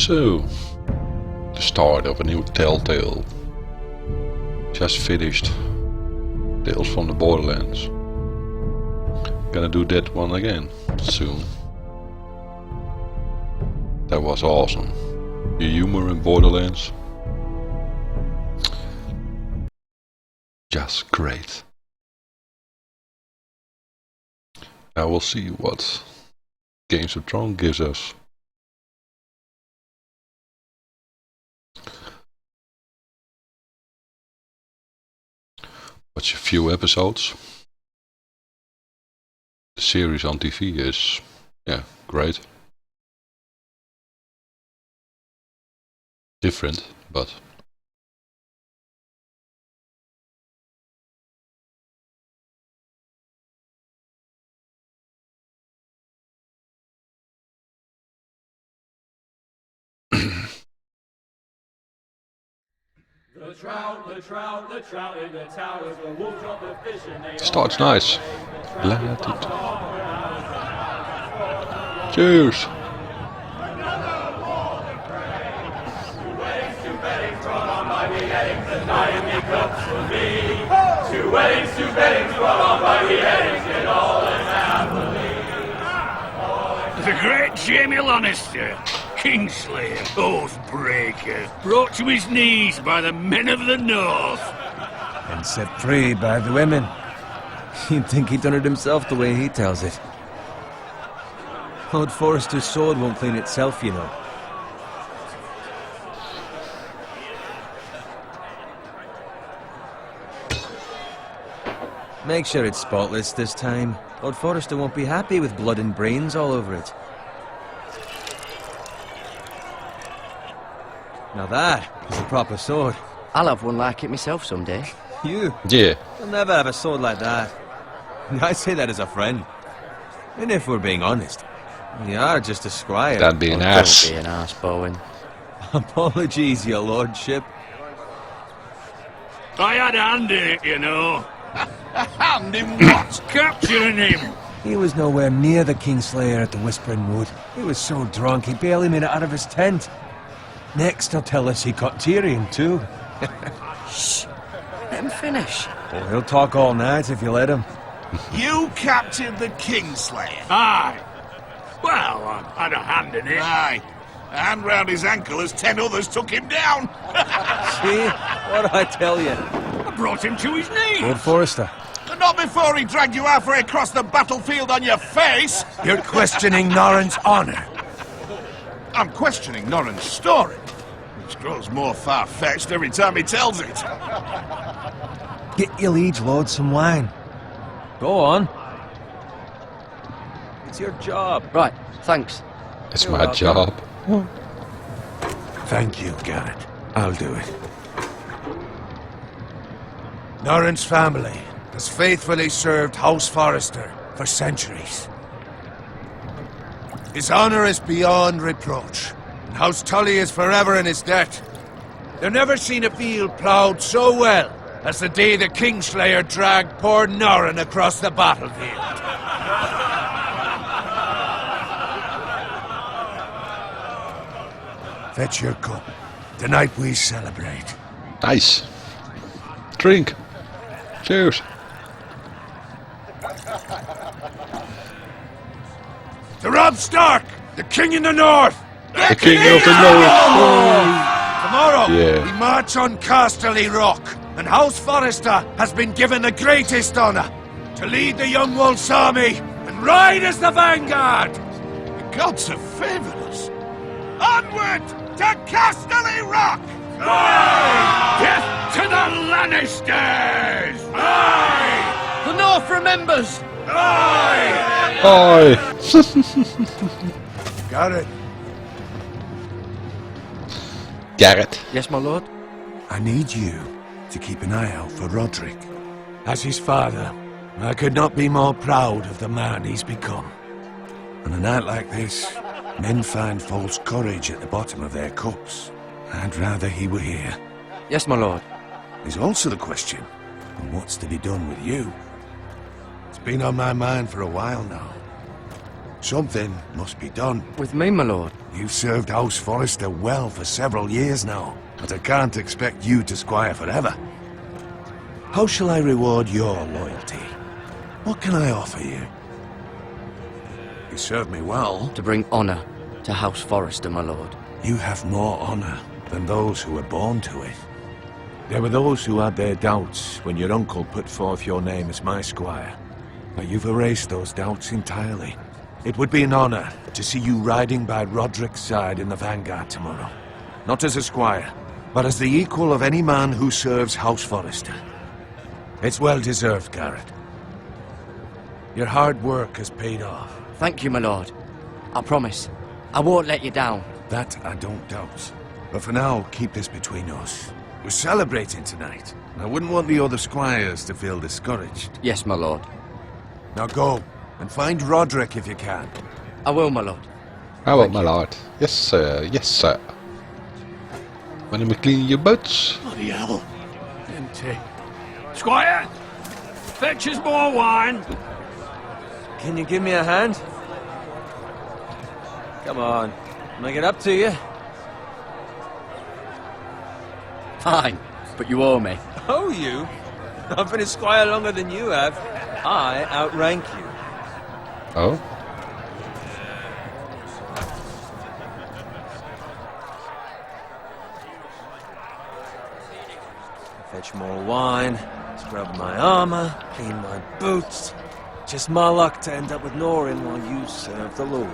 So, the start of a new TellTale. Just finished. Tales from the Borderlands. Gonna do that one again soon. That was awesome. The humor in Borderlands. Just great. Now we'll see what Games of Thrones gives us. Watch a few episodes. The series on TV is, yeah, great. Different, but The trout in the towers, the wolf dropped the fish and they starts nice. Let it. Cheers. Two weddings brought on by beheadings, the Miami cups for me. Two weddings brought on by beheadings, get all in happily. The great Jamie Lannister, Kingslayer, Oathbreaker, brought to his knees by the men of the North. And set free by the women. You'd think he'd done it himself the way he tells it. Lord Forrester's sword won't clean itself, you know. Make sure it's spotless this time. Lord Forrester won't be happy with blood and brains all over it. Now that is a proper sword. I'll have one like it myself someday. You? Yeah. You'll never have a sword like that. I say that as a friend. And if we're being honest, you are just a squire. That'd be an Don't ass. be an arse, Bowen. Apologies, your lordship. I had a hand in it, you know. Hand in what? Capturing him. He was nowhere near the Kingslayer at the Whispering Wood. He was so drunk he barely made it out of his tent. Next he'll tell us he caught Tyrion too. Shh. Let him finish. Oh, he'll talk all night if you let him. You captured the Kingslayer. Aye. Well, I had a hand in it. Aye. A hand round his ankle as 10 others took him down. See? What'd I tell you? I brought him to his knees. Lord Forrester. Not before he dragged you halfway across the battlefield on your face. You're questioning Norrin's honor. I'm questioning Norrin's story, which grows more far-fetched every time he tells it. Get your liege lord some wine. Go on. It's your job. Right, thanks. It's You're my welcome. job. Thank you, Garrett. I'll do it. Norrin's family has faithfully served House Forrester for centuries. His honor is beyond reproach, and House Tully is forever in his debt. They've never seen a field ploughed so well as the day the Kingslayer dragged poor Norrin across the battlefield. Fetch your cup. Tonight we celebrate. Nice. Drink. Cheers. To Robb Stark, the King in the North! The King of the North. Tomorrow, Yeah. we march on Casterly Rock, and House Forrester has been given the greatest honor to lead the Young Wolf's army and ride as the vanguard! The gods have favored us. Onward to Casterly Rock! Death to the Lannisters! Aye! The North remembers! Oi. Garrett, Garrett. Yes, my lord? I need you to keep an eye out for Roderick. As his father, I could not be more proud of the man he's become. On a night like this, men find false courage at the bottom of their cups. I'd rather he were here. Yes, my lord. There's also the question of what's to be done with you. It's been on my mind for a while now. Something must be done. With me, my lord. You've served House Forrester well for several years now, but I can't expect you to squire forever. How shall I reward your loyalty? What can I offer you? You served me well. To bring honour to House Forrester, my lord. You have more honor than those who were born to it. There were those who had their doubts when your uncle put forth your name as my squire. But you've erased those doubts entirely. It would be an honor to see you riding by Roderick's side in the vanguard tomorrow. Not as a squire, but as the equal of any man who serves House Forrester. It's well deserved, Garrett. Your hard work has paid off. Thank you, my lord. I promise. I won't let you down. That I don't doubt. But for now, keep this between us. We're celebrating tonight. I wouldn't want the other squires to feel discouraged. Yes, my lord. Now go, and find Roderick if you can. I will, my lord. How about my lord? Yes, sir. Yes, sir. When you clean your boots. Bloody hell. Empty. Squire! Fetch us more wine. Can you give me a hand? Come on. Make it up to you. Fine, but you owe me. Oh, you? I've been a squire longer than you have. I outrank you. Oh? Fetch more wine, scrub my armor, clean my boots. Just my luck to end up with Norin while you serve the Lord.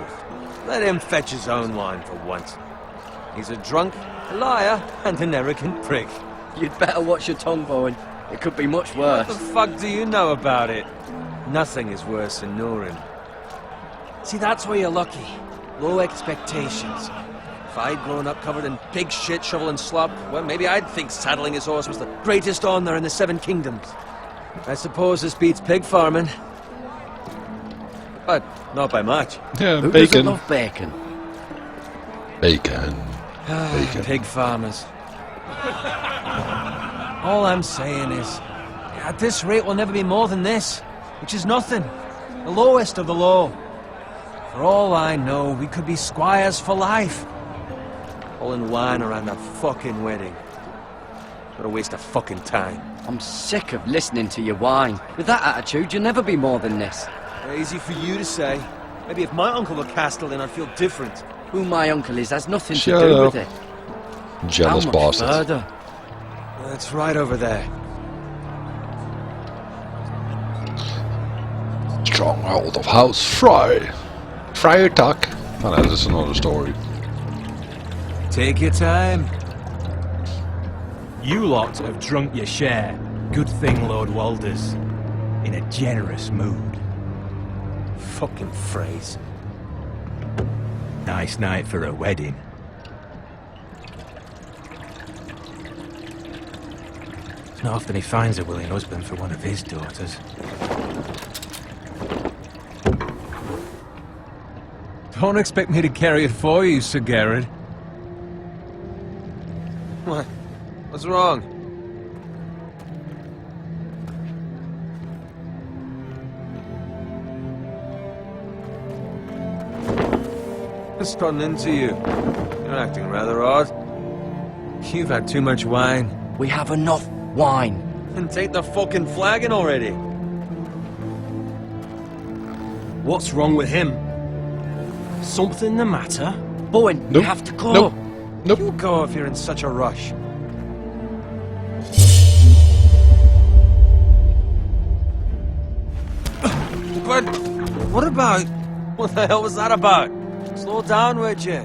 Let him fetch his own wine for once. He's a drunk, a liar, and an arrogant prick. You'd better watch your tongue, Bowen. It could be much worse. What the fuck do you know about it? Nothing is worse than Norin. See, that's where you're lucky. Low expectations. If I'd grown up covered in pig shit, shovel and slop, well, maybe I'd think saddling his horse was the greatest honor in the Seven Kingdoms. I suppose this beats pig farming. But not by much. Yeah, Who doesn't bacon. love bacon? Bacon. Bacon. Pig farmers. All I'm saying is, at this rate we'll never be more than this, which is nothing. The lowest of the low. For all I know, we could be squires for life. Pulling wine around a fucking wedding. What a waste of fucking time. I'm sick of listening to your whine. With that attitude, you'll never be more than this. Easy for you to say. Maybe if my uncle were Castellan, I'd feel different. Who my uncle is has nothing Shut to do up. with it. Jealous How much bastard. murder? That's right over there. Stronghold of House Fry. Friar Tuck. Oh no, that's another story. Take your time. You lot have drunk your share. Good thing Lord Walder's in a generous mood. Fucking phrase. Nice night for a wedding. It's not often he finds a willing husband for one of his daughters. Don't expect me to carry it for you, Sir Garrett. What? What's wrong? What's gotten into you? You're acting rather odd. You've had too much wine. We have enough wine. And take the fucking flagon already. What's wrong with him? Something the matter? Bowen, Nope. we have to go. Nope. Nope. You go if you're in such a rush. But what about? What the hell was that about? Slow down, would you?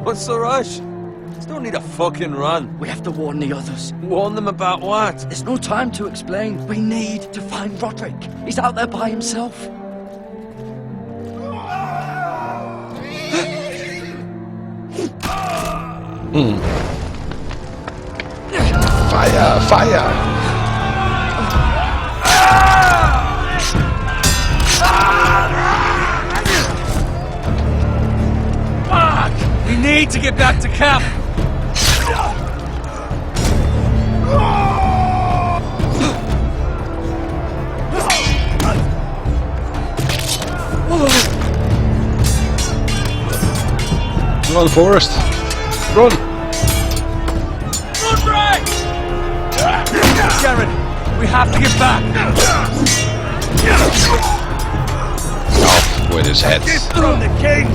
What's the rush? There's no need to fucking run. We have to warn the others. Warn them about what? There's no time to explain. We need to find Roderick. He's out there by himself. Fire! Fire! We need to get back to camp. on, Forrest. Run! Run, Ray! Jared, we have to get back. Off with his head. From the king.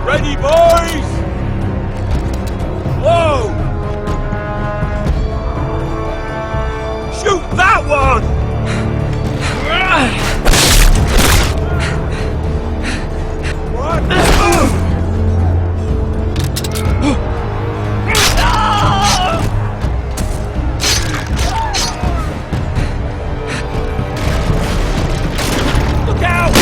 Ready, boys! Whoa! Shoot that one! What? Look out!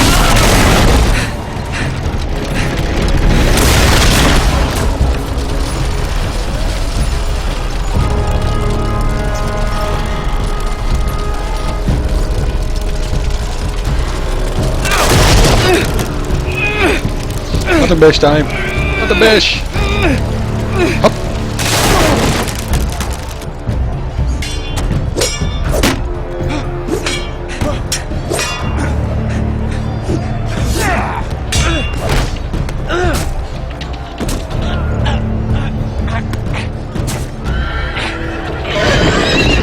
Not the best time. Not the best. Hop.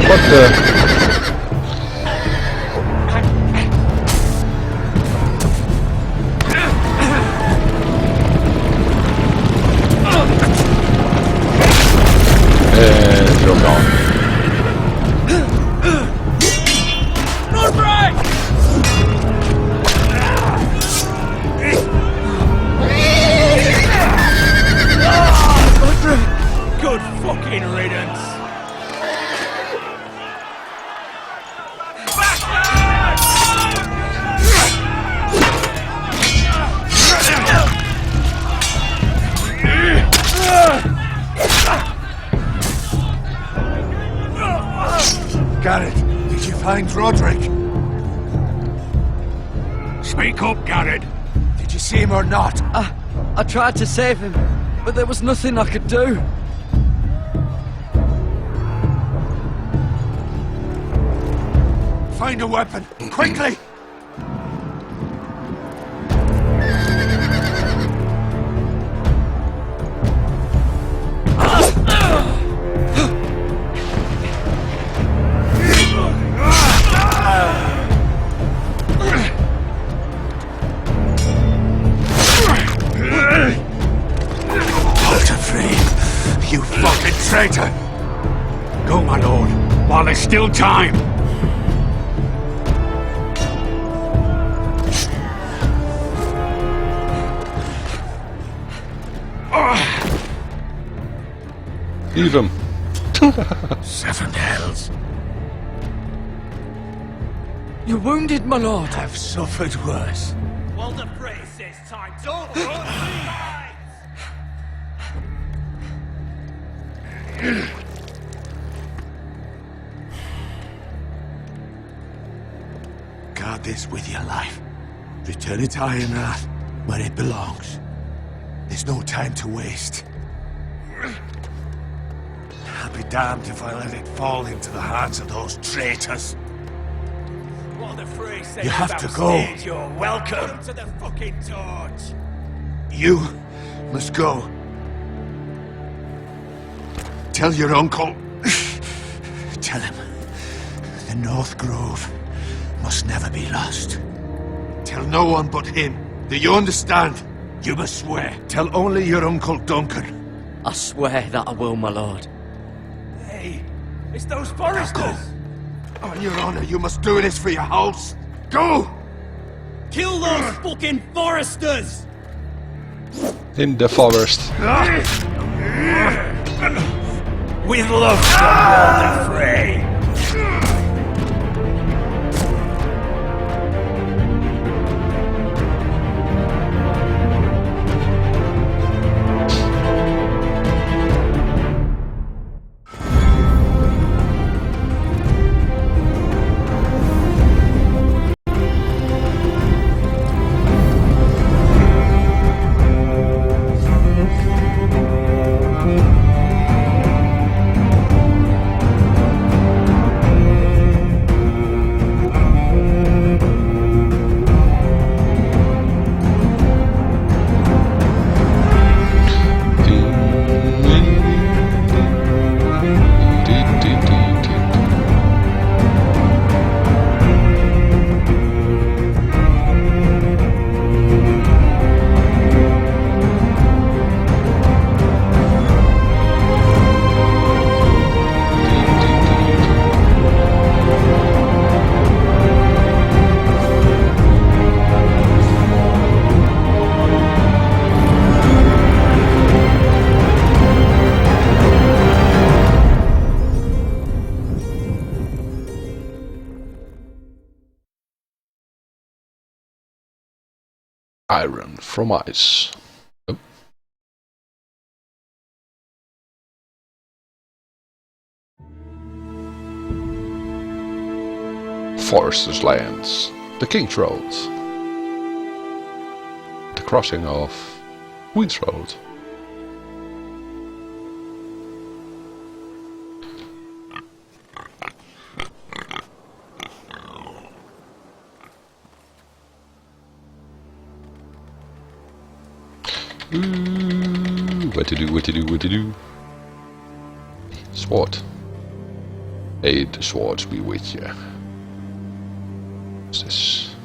What the? Throw gone. Run, Ray! Good fucking riddance. Garrett, did you find Roderick? Speak up, Garrett. Did you see him or not? I tried to save him, but there was nothing I could do. Find a weapon, quickly! You fucking traitor! Go, my lord, while there's still time. Leave him. 7 hells. You're wounded, my lord. I've suffered worse. Well, the phrase says time. Don't run. Guard this with your life. Return it to Ironrath, where it belongs. There's no time to waste. I'll be damned if I let it fall into the hands of those traitors. What the phrase says You have to about go. stage, you're welcome to the fucking torch. You must go. Tell your uncle. Tell him the North Grove must never be lost. Tell no one but him. Do you understand? You must swear. Tell only your Uncle Duncan. I swear that I will, my lord. Hey, it's those foresters. On your honor, you must do this for your house. Go! Kill those fucking foresters. In the forest. With love from Walter Frey. Iron from ice. Oh. Foresters Lands. The King's Road. The crossing of Queen's Road. What to do? Sword. May the swords be with you. What's this?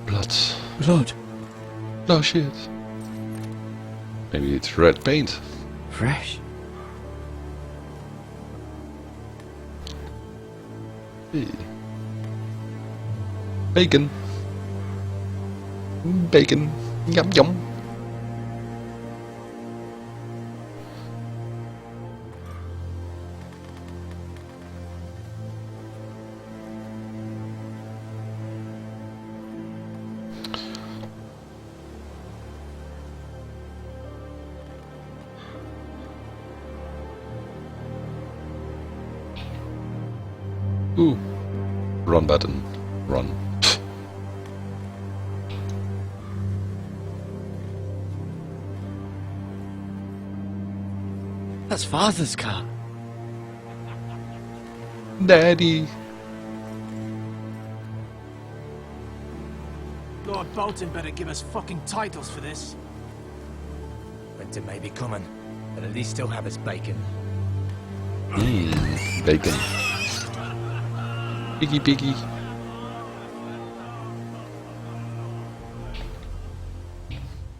Blood. Blood. No shit. Maybe it's red paint. Fresh. Hey. Bacon. Bacon. Yum yum. Ooh. Run button. Run. That's Father's car. Daddy. Lord Bolton better give us fucking titles for this. Winter may be coming, but at least he'll have his bacon. Bacon. Piggy piggy.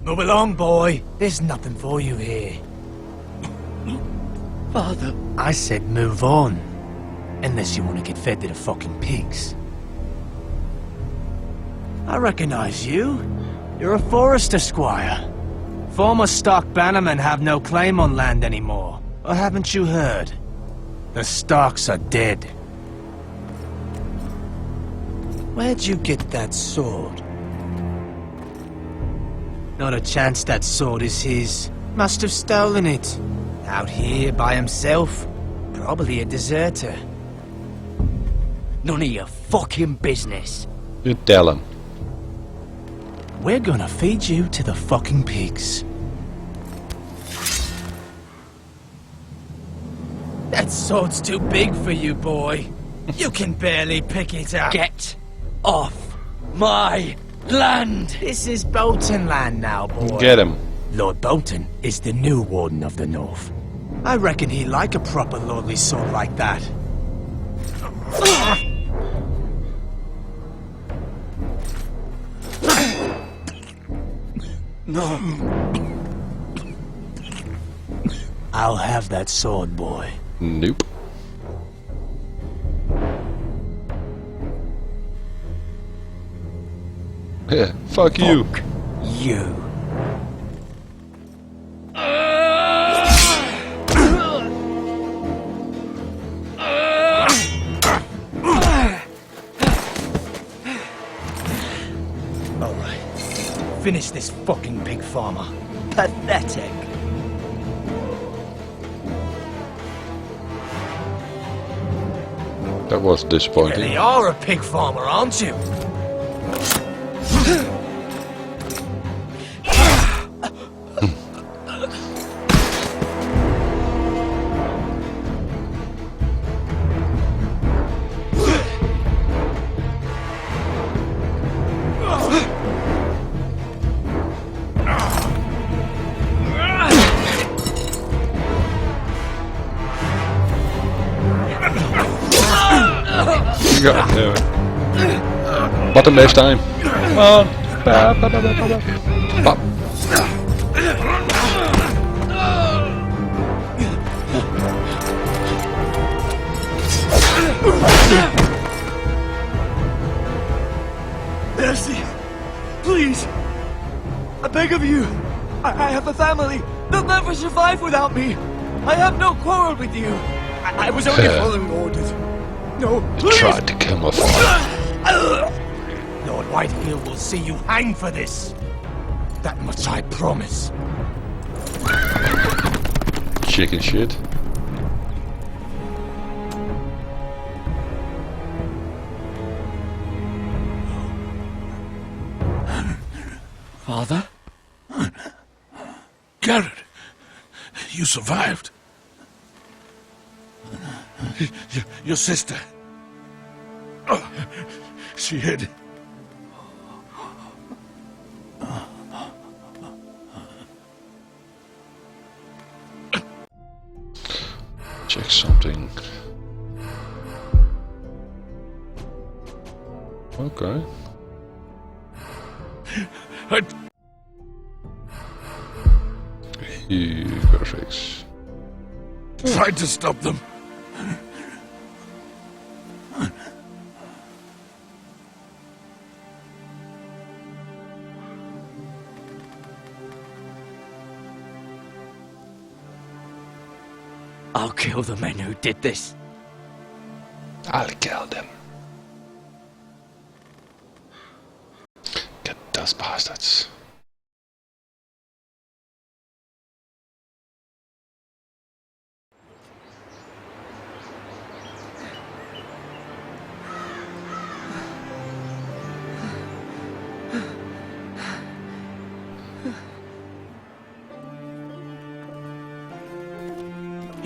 Move along, boy. There's nothing for you here. Father. I said move on. Unless you want to get fed to the fucking pigs. I recognize you. You're a forester squire. Former stock bannermen have no claim on land anymore. Or haven't you heard? The Starks are dead. Where'd you get that sword? Not a chance that sword is his. Must have stolen it. Out here by himself. Probably a deserter. None of your fucking business. You tell him. We're gonna feed you to the fucking pigs. That sword's too big for you, boy. You can barely pick it up. Get off my land! This is Bolton land now, boy. Get him. Lord Bolton is the new Warden of the North. I reckon he'd like a proper lordly sword like that. No. I'll have that sword, boy. Nope. Yeah, fuck you. You. Alright. Finish this fucking pig farmer. Pathetic. That was disappointing. Really are a pig farmer, aren't you? God damn it. Bottom this time. Come on. Bop. Mercy. Please. I beg of you. I have a family. They'll never survive without me. I have no quarrel with you. I was only following orders. No, please. Tried to kill my father. Lord Whitehill will see you hang for this. That much I promise. Chicken shit. Father? Garrett, you survived. Your sister. Oh, she hid. Check something. Okay. Perfect. Tried to stop them. I'll kill the men who did this. I'll kill them. Get those bastards.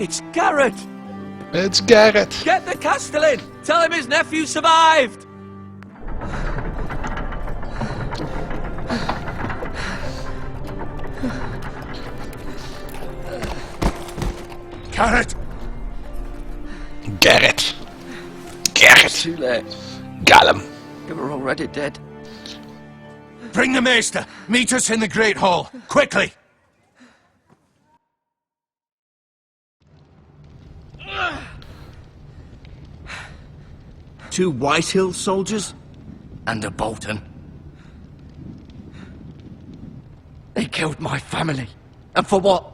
It's Garrett! It's Garrett! Get the Castellan! Tell him his nephew survived! Garrett! Garrett! Garrett! Too late. Got him! You were already dead. Bring the maester. Meet us in the Great Hall. Quickly! Two Whitehill soldiers? And a Bolton. They killed my family. And for what?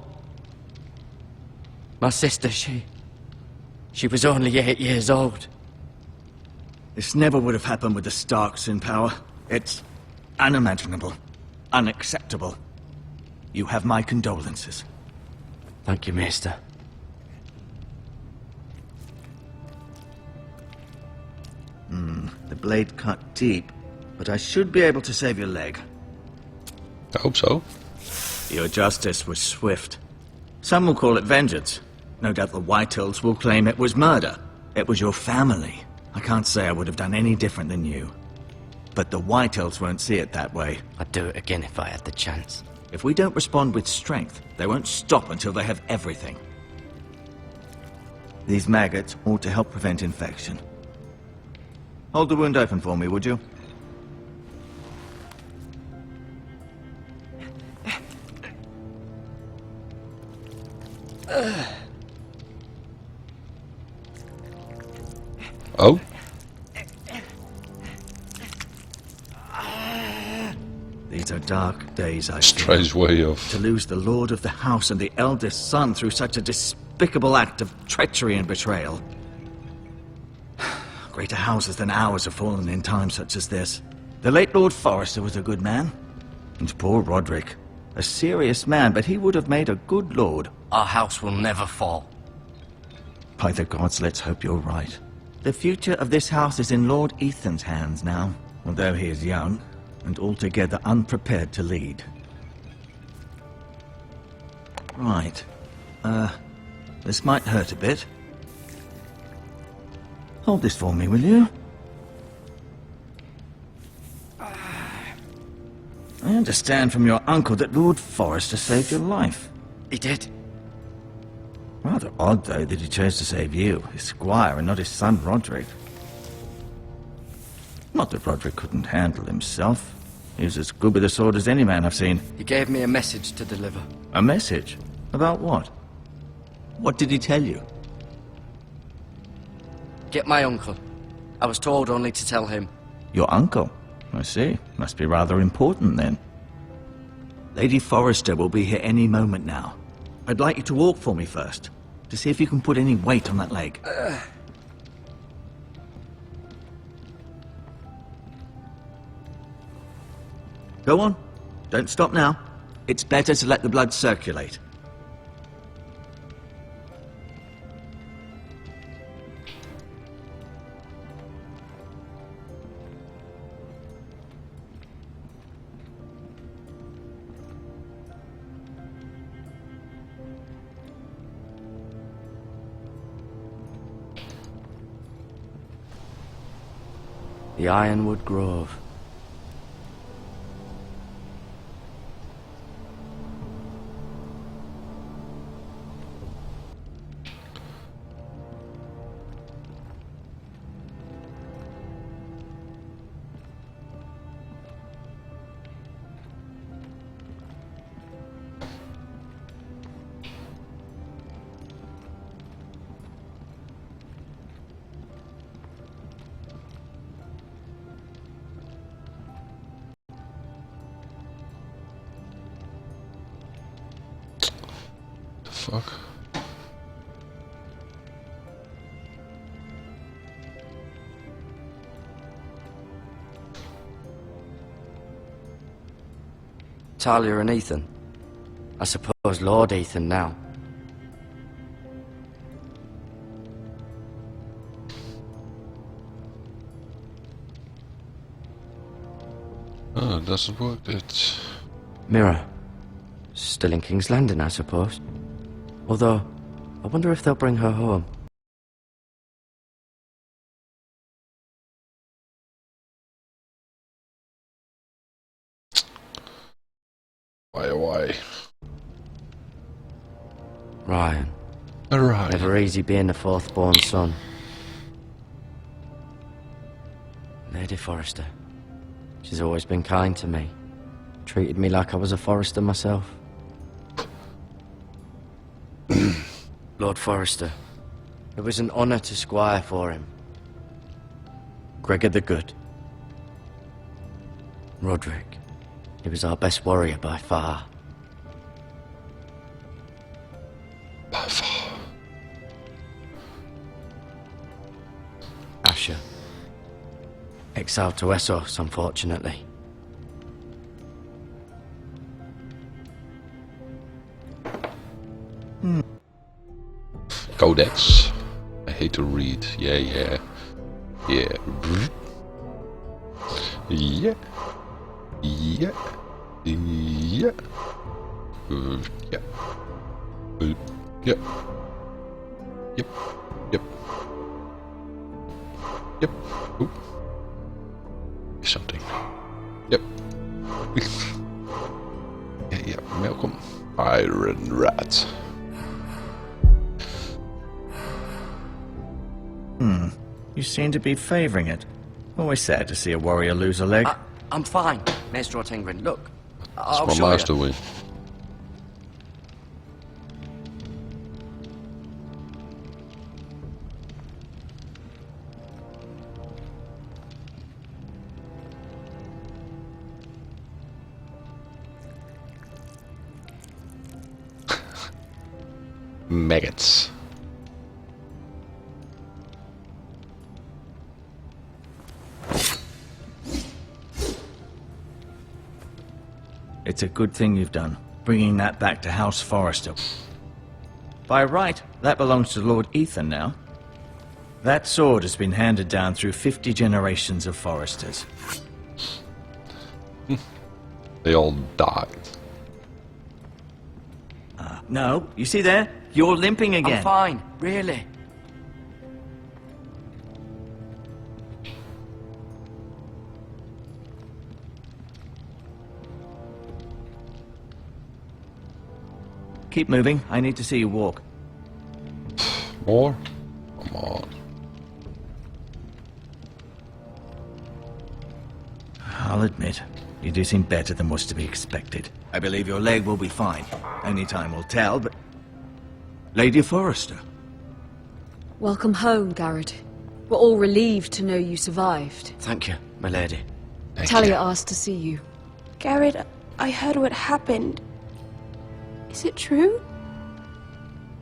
My sister, she was only 8 years old. This never would have happened with the Starks in power. It's unimaginable. Unacceptable. You have my condolences. Thank you, Maester. The blade cut deep, but I should be able to save your leg. I hope so. Your justice was swift. Some will call it vengeance. No doubt the Whitehills will claim it was murder. It was your family. I can't say I would have done any different than you. But the Whitehills won't see it that way. I'd do it again if I had the chance. If we don't respond with strength, they won't stop until they have everything. These maggots ought to help prevent infection. Hold the wound open for me, would you? Oh? These are dark days, I feel. Strange way of... To lose the lord of the house and the eldest son through such a despicable act of treachery and betrayal. Greater houses than ours have fallen in times such as this. The late Lord Forrester was a good man. And poor Roderick. A serious man, but he would have made a good lord. Our house will never fall. By the gods, let's hope you're right. The future of this house is in Lord Ethan's hands now, although he is young and altogether unprepared to lead. Right. This might hurt a bit. Hold this for me, will you? I understand from your uncle that Lord Forrester saved your life. He did. Rather odd, though, that he chose to save you, his squire, and not his son Roderick. Not that Roderick couldn't handle himself. He was as good with a sword as any man I've seen. He gave me a message to deliver. A message? About what? What did he tell you? Get my uncle. I was told only to tell him. Your uncle? I see. Must be rather important, then. Lady Forrester will be here any moment now. I'd like you to walk for me first, to see if you can put any weight on that leg. Go on. Don't stop now. It's better to let the blood circulate. The Ironwood Grove. Fuck. Talia and Ethan. I suppose Lord Ethan now. Oh, it doesn't work. It's... Mirror. Still in King's Landing, I suppose. Although, I wonder if they'll bring her home. Why? Ryan. Alright. Never easy being the fourth-born son. Lady Forrester. She's always been kind to me. Treated me like I was a Forrester myself. Lord Forrester. It was an honour to squire for him. Gregor the Good. Roderick. He was our best warrior by far. By far. Asher. Exiled to Essos, unfortunately. Codex. I hate to read. Yeah. Yeah. Yeah. Yeah. Yeah. Yeah. Yep. Yep. Yep. Yep. Oop. Something. Yep. Yeah. Welcome. Iron Rat. You seem to be favouring it. Always sad to see a warrior lose a leg. I'm fine, Maestro Tingrin. Look, I'll It's show my you. master win. Maggots. It's a good thing you've done, bringing that back to House Forrester. By right, that belongs to Lord Ethan now. That sword has been handed down through 50 generations of Forresters. They all died. No, you see there? You're limping again. I'm fine, really. Keep moving. I need to see you walk. More? Come on. I'll admit, you do seem better than was to be expected. I believe your leg will be fine. Only time will tell, but... Lady Forrester. Welcome home, Garrett. We're all relieved to know you survived. Thank you, my lady. Thank Talia you. asked to see you. Garrett, I heard what happened. Is it true?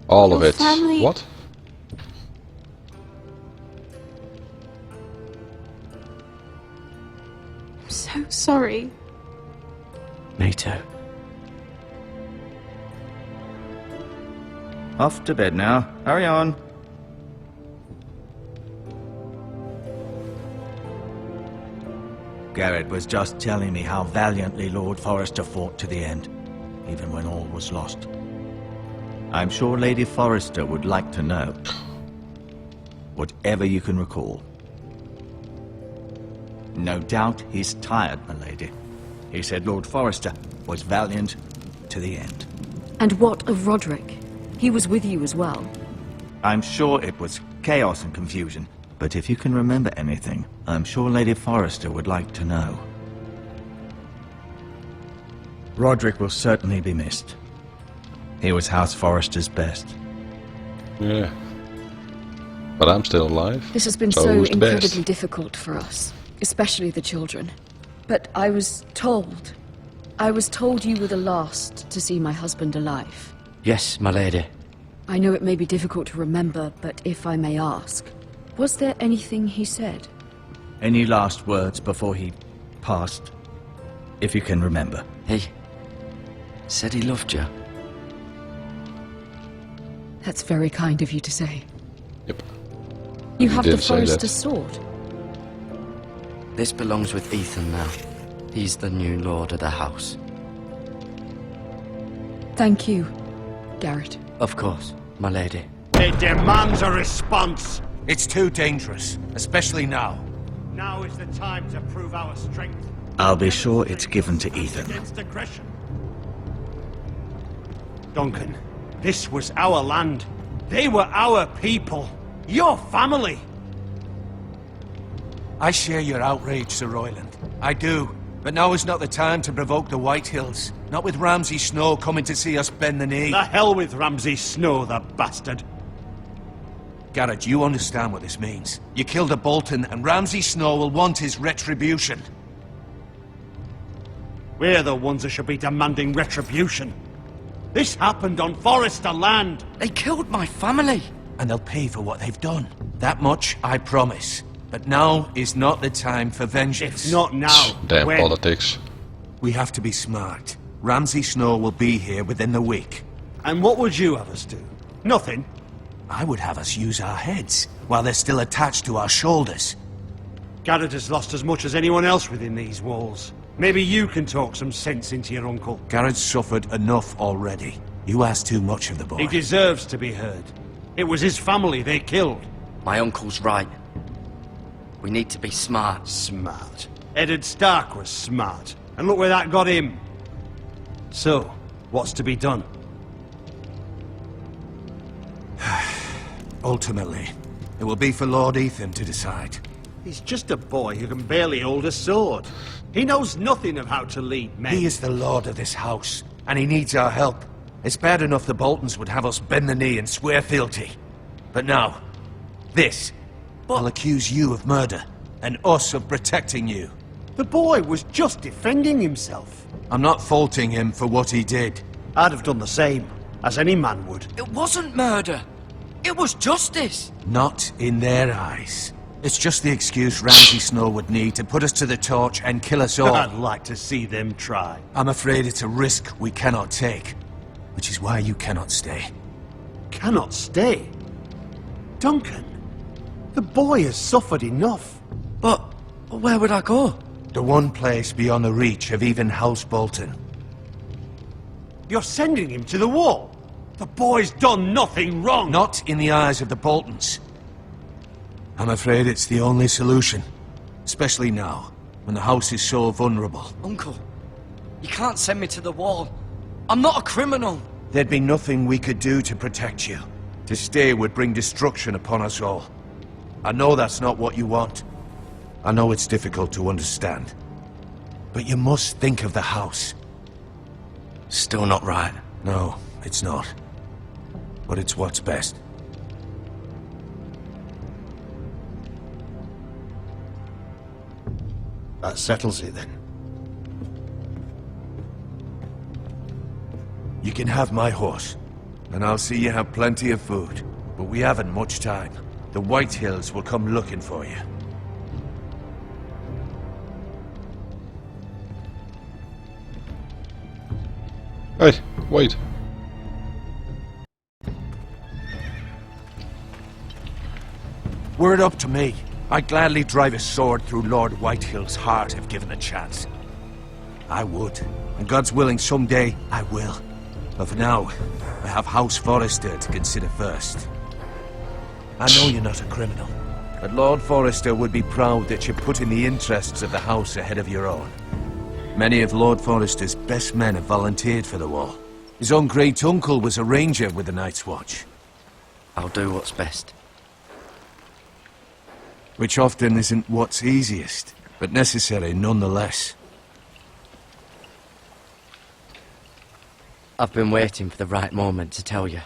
All of Your it. family- What? I'm so sorry. Me too. Off to bed now. Hurry on. Garrett was just telling me how valiantly Lord Forrester fought to the end, even when all was lost. I'm sure Lady Forrester would like to know. Whatever you can recall. No doubt he's tired, my lady. He said Lord Forrester was valiant to the end. And what of Roderick? He was with you as well. I'm sure it was chaos and confusion, but if you can remember anything, I'm sure Lady Forrester would like to know. Roderick will certainly be missed. He was House Forrester's best. Yeah. But I'm still alive. This has been so who's the incredibly best? difficult for us, especially the children. But I was told you were the last to see my husband alive. Yes, my lady. I know it may be difficult to remember, but if I may ask, was there anything he said? Any last words before he passed? If you can remember. He said he loved you. That's very kind of you to say. Yep. You He have the did say that. Forrester's sword. This belongs with Ethan now. He's the new lord of the house. Thank you, Garrett. Of course, my lady. It demands a response. It's too dangerous, especially now. Now is the time to prove our strength. I'll be sure it's given to Ethan. Against aggression. Duncan, this was our land. They were our people. Your family. I share your outrage, Sir Royland. I do. But now is not the time to provoke the White Hills. Not with Ramsay Snow coming to see us bend the knee. The hell with Ramsay Snow, the bastard. Garrett, you understand what this means. You killed a Bolton, and Ramsay Snow will want his retribution. We're the ones that should be demanding retribution. This happened on Forrester land. They killed my family. And they'll pay for what they've done. That much, I promise. But now is not the time for vengeance. If not now, Damn when? politics. We have to be smart. Ramsay Snow will be here within the week. And what would you have us do? Nothing. I would have us use our heads, while they're still attached to our shoulders. Garrett has lost as much as anyone else within these walls. Maybe you can talk some sense into your uncle. Garrett's suffered enough already. You ask too much of the boy. He deserves to be heard. It was his family they killed. My uncle's right. We need to be smart. Smart. Eddard Stark was smart. And look where that got him. So, what's to be done? Ultimately, it will be for Lord Ethan to decide. He's just a boy who can barely hold a sword. He knows nothing of how to lead men. He is the lord of this house, and he needs our help. It's bad enough the Boltons would have us bend the knee and swear fealty. But now, this. I'll accuse you of murder, and us of protecting you. The boy was just defending himself. I'm not faulting him for what he did. I'd have done the same, as any man would. It wasn't murder. It was justice. Not in their eyes. It's just the excuse Ramsay Snow would need to put us to the torch and kill us all. I'd like to see them try. I'm afraid it's a risk we cannot take, which is why you cannot stay. Cannot stay? Duncan, the boy has suffered enough. But where would I go? The one place beyond the reach of even House Bolton. You're sending him to the wall. The boy's done nothing wrong. Not in the eyes of the Boltons. I'm afraid it's the only solution. Especially now, when the house is so vulnerable. Uncle, you can't send me to the wall. I'm not a criminal. There'd be nothing we could do to protect you. To stay would bring destruction upon us all. I know that's not what you want. I know it's difficult to understand. But you must think of the house. Still not right. No, it's not. But it's what's best. That settles it then. You can have my horse, and I'll see you have plenty of food. But we haven't much time. The White Hills will come looking for you. Hey, wait. Were it up to me, I'd gladly drive a sword through Lord Whitehill's heart if given a chance. I would, and God's willing someday I will. But for now, I have House Forrester to consider first. I know you're not a criminal, but Lord Forrester would be proud that you're putting the interests of the house ahead of your own. Many of Lord Forrester's best men have volunteered for the war. His own great-uncle was a ranger with the Night's Watch. I'll do what's best. Which often isn't what's easiest, but necessary nonetheless. I've been waiting for the right moment to tell you.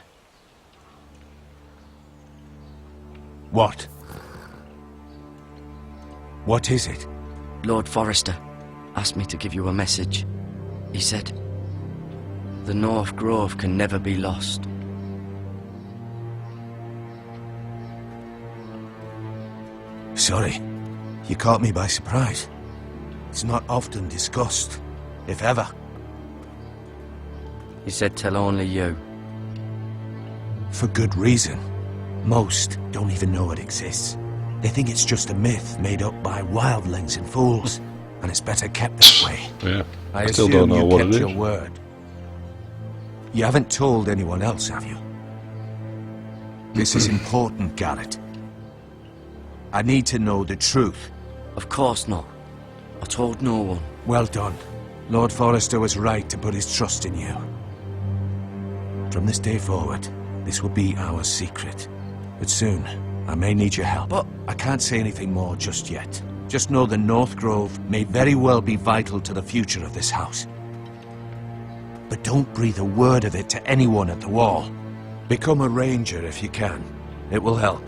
What? What is it? Lord Forrester asked me to give you a message. He said, the North Grove can never be lost. Sorry, you caught me by surprise. It's not often discussed, if ever. He said tell only you. For good reason. Most don't even know it exists. They think it's just a myth made up by wildlings and fools, and it's better kept that way. Yeah, I still assume don't know you what kept it your is. word. You haven't told anyone else, have you? This is important, Garrett. I need to know the truth. Of course not. I told no one. Well done. Lord Forrester was right to put his trust in you. From this day forward, this will be our secret. But soon, I may need your help. But I can't say anything more just yet. Just know the North Grove may very well be vital to the future of this house. But don't breathe a word of it to anyone at the wall. Become a ranger if you can. It will help.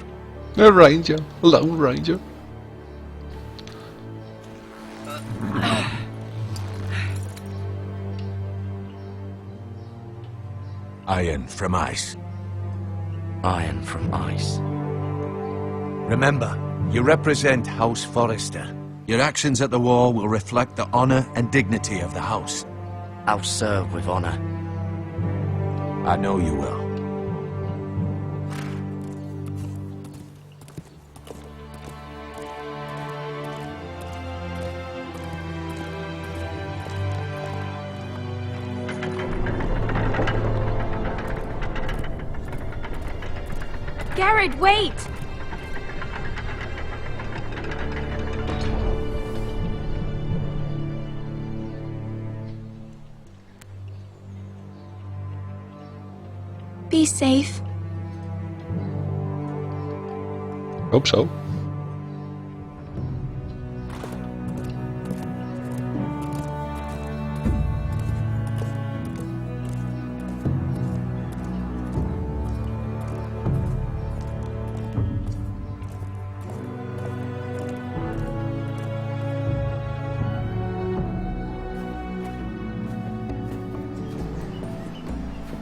A ranger. A lone ranger. Iron from ice. Iron from ice. Remember, you represent House Forrester. Your actions at the war will reflect the honor and dignity of the house. I'll serve with honor. I know you will. Garrett, wait! Be safe. Hope so.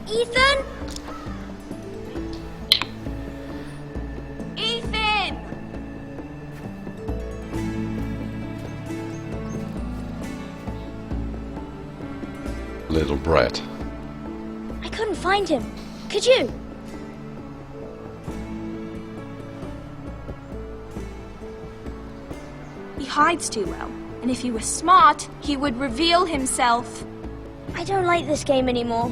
Ethan? Ethan! Little brat. I couldn't find him. Could you? He hides too well, and if he was smart, he would reveal himself. I don't like this game anymore.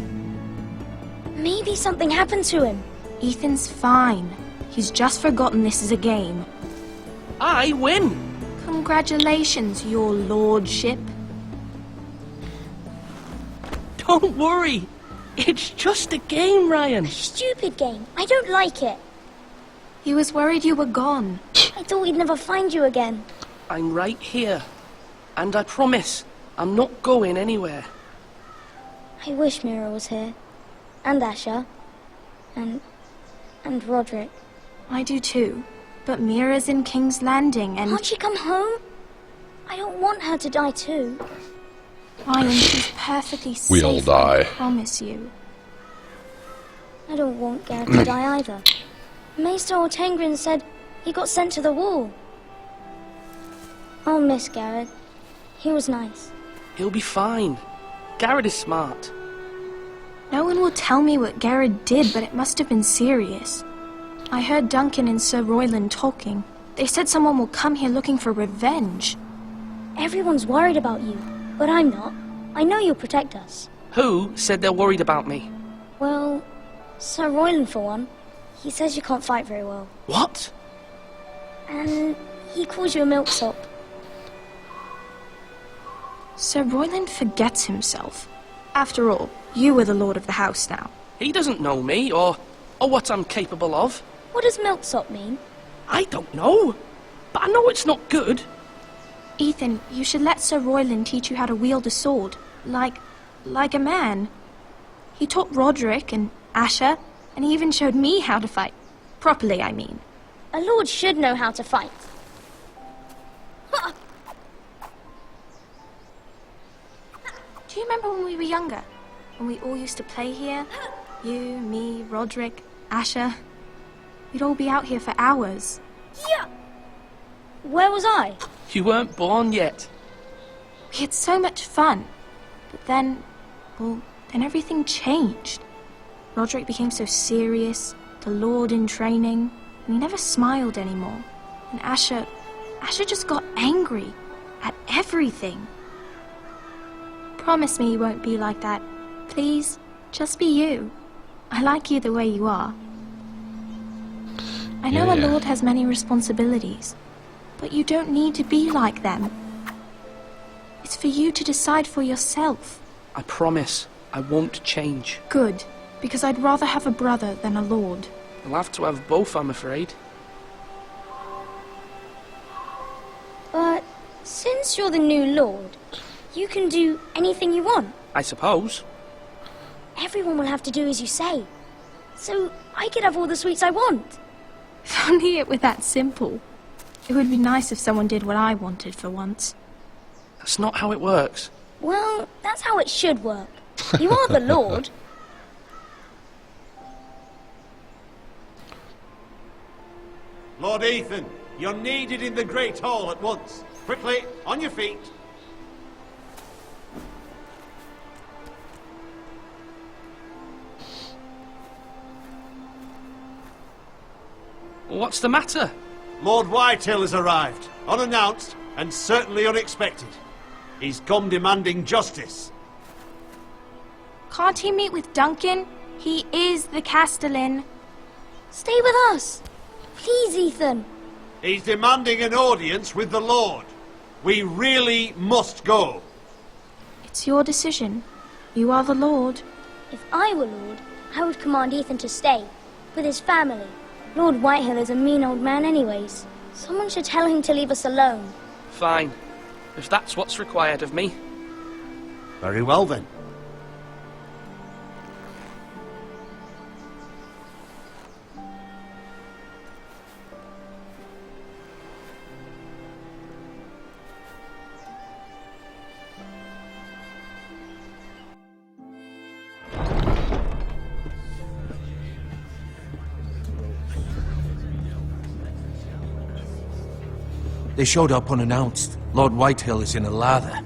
Maybe something happened to him. Ethan's fine. He's just forgotten this is a game. I win! Congratulations, your lordship. Don't worry. It's just a game, Ryan. Stupid game. I don't like it. He was worried you were gone. I thought we'd never find you again. I'm right here. And I promise, I'm not going anywhere. I wish Mira was here. And Asher. And Roderick. I do too. But Mira's in King's Landing and... Can't she come home? I don't want her to die too. Ryan, she's perfectly safe. We all die. I promise you. I don't want Garrett to die either. Maester Ortengrin said he got sent to the wall. I'll miss Garrett. He was nice. He'll be fine. Garrett is smart. No one will tell me what Garrett did, but it must have been serious. I heard Duncan and Sir Royland talking. They said someone will come here looking for revenge. Everyone's worried about you, but I'm not. I know you'll protect us. Who said they're worried about me? Well, Sir Royland for one. He says you can't fight very well. What? And he calls you a milksop. Sir Royland forgets himself. After all, you are the lord of the house now. He doesn't know me, or what I'm capable of. What does milksop mean? I don't know, but I know it's not good. Ethan, you should let Sir Royland teach you how to wield a sword, like a man. He taught Roderick and Asher, and he even showed me how to fight. Properly, I mean. A lord should know how to fight. Do you remember when we were younger? When we all used to play here? You, me, Roderick, Asher. We'd all be out here for hours. Yeah. Where was I? You weren't born yet. We had so much fun. But then, then everything changed. Roderick became so serious, the lord in training, and he never smiled anymore. And Asher just got angry at everything. Promise me you won't be like that. Please, just be you. I like you the way you are. I know a lord has many responsibilities, but you don't need to be like them. It's for you to decide for yourself. I promise I won't change. Good, because I'd rather have a brother than a lord. I'll have to have both, I'm afraid. But since you're the new lord, you can do anything you want. I suppose. Everyone will have to do as you say. So I could have all the sweets I want. If only it were that simple. It would be nice if someone did what I wanted for once. That's not how it works. Well, that's how it should work. You are the lord. Lord Ethan, you're needed in the Great Hall at once. Quickly, on your feet. What's the matter? Lord Whitehill has arrived, unannounced and certainly unexpected. He's come demanding justice. Can't he meet with Duncan? He is the Castellan. Stay with us. Please, Ethan. He's demanding an audience with the Lord. We really must go. It's your decision. You are the Lord. If I were Lord, I would command Ethan to stay, with his family. Lord Whitehill is a mean old man anyways. Someone should tell him to leave us alone. Fine. If that's what's required of me. Very well then. They showed up unannounced. Lord Whitehill is in a lather.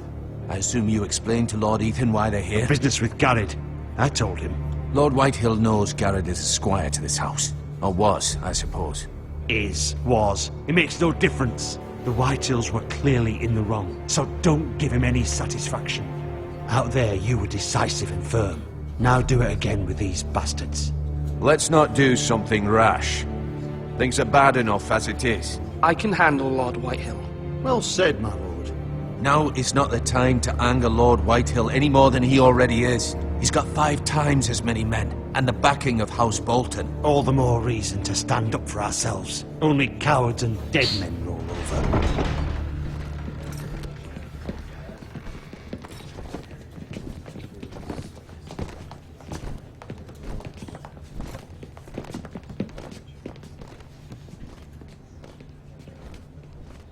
I assume you explained to Lord Ethan why they're here? Business with Garrett. I told him. Lord Whitehill knows Garrett is a squire to this house. Or was, I suppose. Was. It makes no difference. The Whitehills were clearly in the wrong, so don't give him any satisfaction. Out there, you were decisive and firm. Now do it again with these bastards. Let's not do something rash. Things are bad enough as it is. I can handle Lord Whitehill. Well said, my lord. Now is not the time to anger Lord Whitehill any more than he already is. He's got 5 times as many men, and the backing of House Bolton. All the more reason to stand up for ourselves. Only cowards and dead men roll over.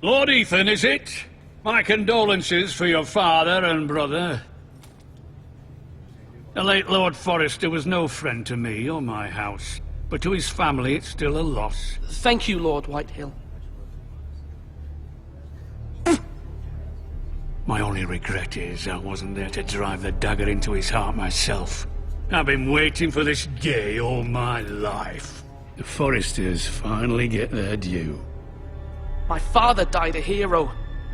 Lord Ethan, is it? My condolences for your father and brother. The late Lord Forrester was no friend to me or my house, but to his family it's still a loss. Thank you, Lord Whitehill. My only regret is I wasn't there to drive the dagger into his heart myself. I've been waiting for this day all my life. The Forresters finally get their due. My father died a hero,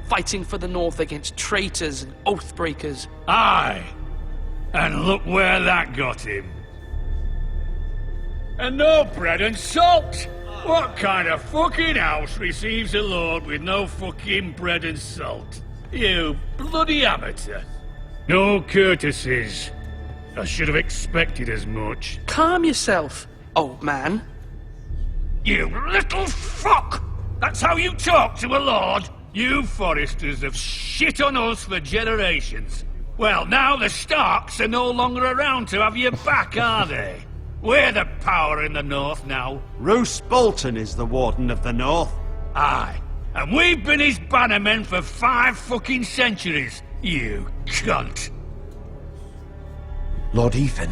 fighting for the North against traitors and oath-breakers. Aye! And look where that got him. And no bread and salt! What kind of fucking house receives a lord with no fucking bread and salt? You bloody amateur. No courtesies. I should have expected as much. Calm yourself, old man. You little fuck! That's how you talk to a lord? You Forresters have shit on us for generations. Well, now the Starks are no longer around to have your back, are they? We're the power in the North now. Roose Bolton is the Warden of the North. Aye. And we've been his bannermen for 5 fucking centuries, you cunt. Lord Ethan,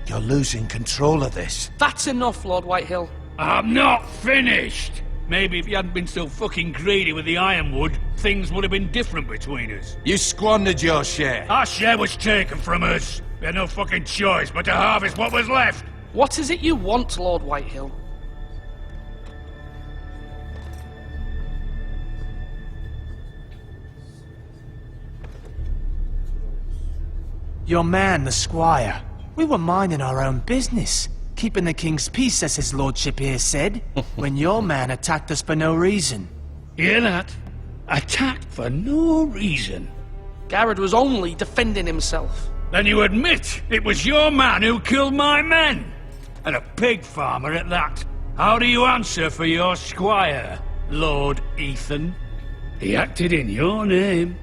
you're losing control of this. That's enough, Lord Whitehill. I'm not finished. Maybe if you hadn't been so fucking greedy with the ironwood, things would have been different between us. You squandered your share. Our share was taken from us. We had no fucking choice but to harvest what was left. What is it you want, Lord Whitehill? Your man, the squire. We were minding our own business, keeping the king's peace, as his lordship here said, when your man attacked us for no reason. Hear that? Attacked for no reason. Garrett was only defending himself. Then you admit it was your man who killed my men? And a pig farmer at that. How do you answer for your squire, Lord Ethan? He acted in your name.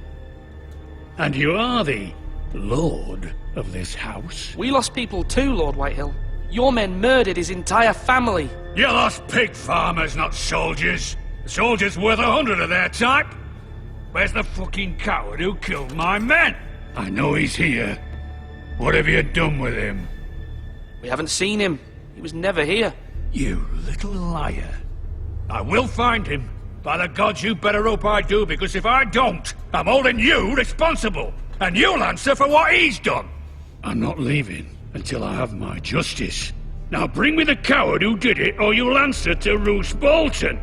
And you are the lord of this house. We lost people too, Lord Whitehill. Your men murdered his entire family. You lost pig farmers, not soldiers. The soldiers worth 100 of their type. Where's the fucking coward who killed my men? I know he's here. What have you done with him? We haven't seen him. He was never here. You little liar. I will find him. By the gods, you better hope I do, because if I don't, I'm holding you responsible. And you'll answer for what he's done. I'm not leaving until I have my justice. Now bring me the coward who did it, or you'll answer to Roose Bolton.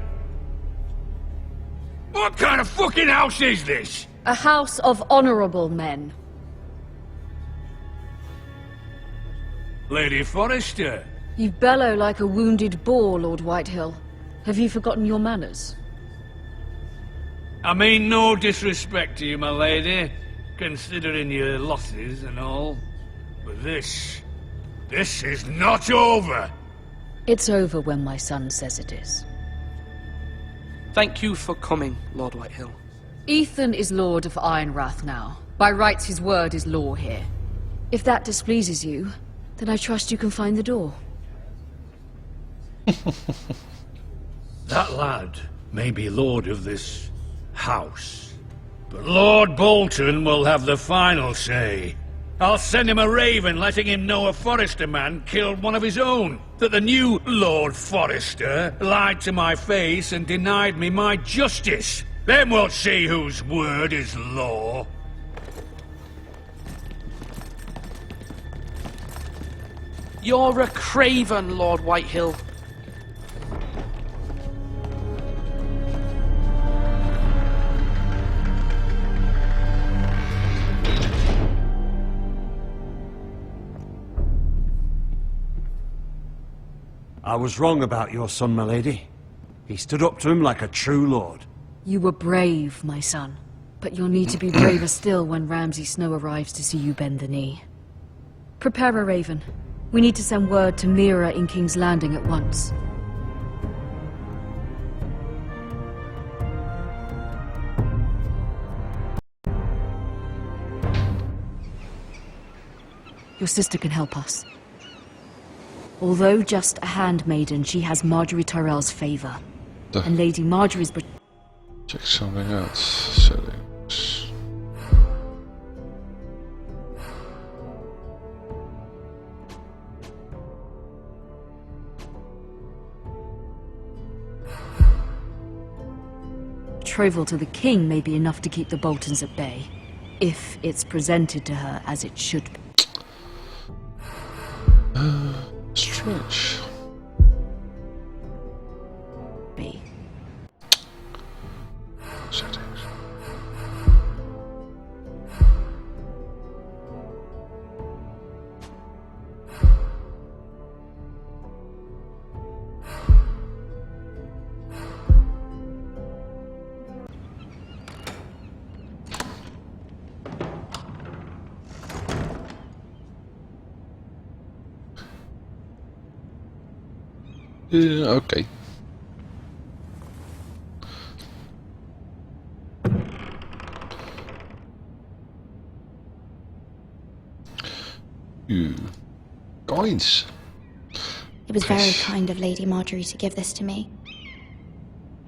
What kind of fucking house is this? A house of honorable men. Lady Forrester. You bellow like a wounded boar, Lord Whitehill. Have you forgotten your manners? I mean no disrespect to you, my lady, considering your losses and all. But this is not over. It's over when my son says it is. Thank you for coming, Lord Whitehill. Ethan is Lord of Ironrath now. By rights, his word is law here. If that displeases you, then I trust you can find the door. That lad may be lord of this house, but Lord Bolton will have the final say. I'll send him a raven letting him know a Forrester man killed one of his own, that the new Lord Forrester lied to my face and denied me my justice. Then we'll see whose word is law. You're a craven, Lord Whitehill. I was wrong about your son, my lady. He stood up to him like a true lord. You were brave, my son. But you'll need to be braver still when Ramsay Snow arrives to see you bend the knee. Prepare a raven. We need to send word to Mira in King's Landing at once. Your sister can help us. Although just a handmaiden, she has Marjorie Tyrell's favor. And Lady Marjorie's... Check something else. Settings. Betrothal to the king may be enough to keep the Boltons at bay, if it's presented to her as it should be. Switch. Settings. Okay. Coins. It was very kind of Lady Marjorie to give this to me.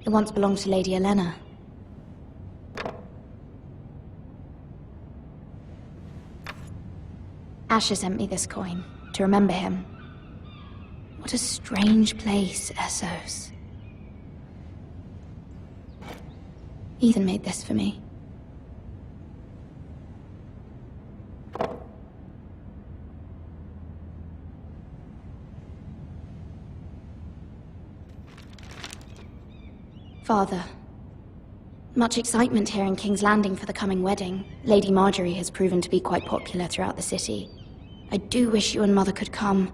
It once belonged to Lady Elena. Asher sent me this coin to remember him. What a strange place, Essos. Ethan made this for me. Father, much excitement here in King's Landing for the coming wedding. Lady Marjorie has proven to be quite popular throughout the city. I do wish you and Mother could come,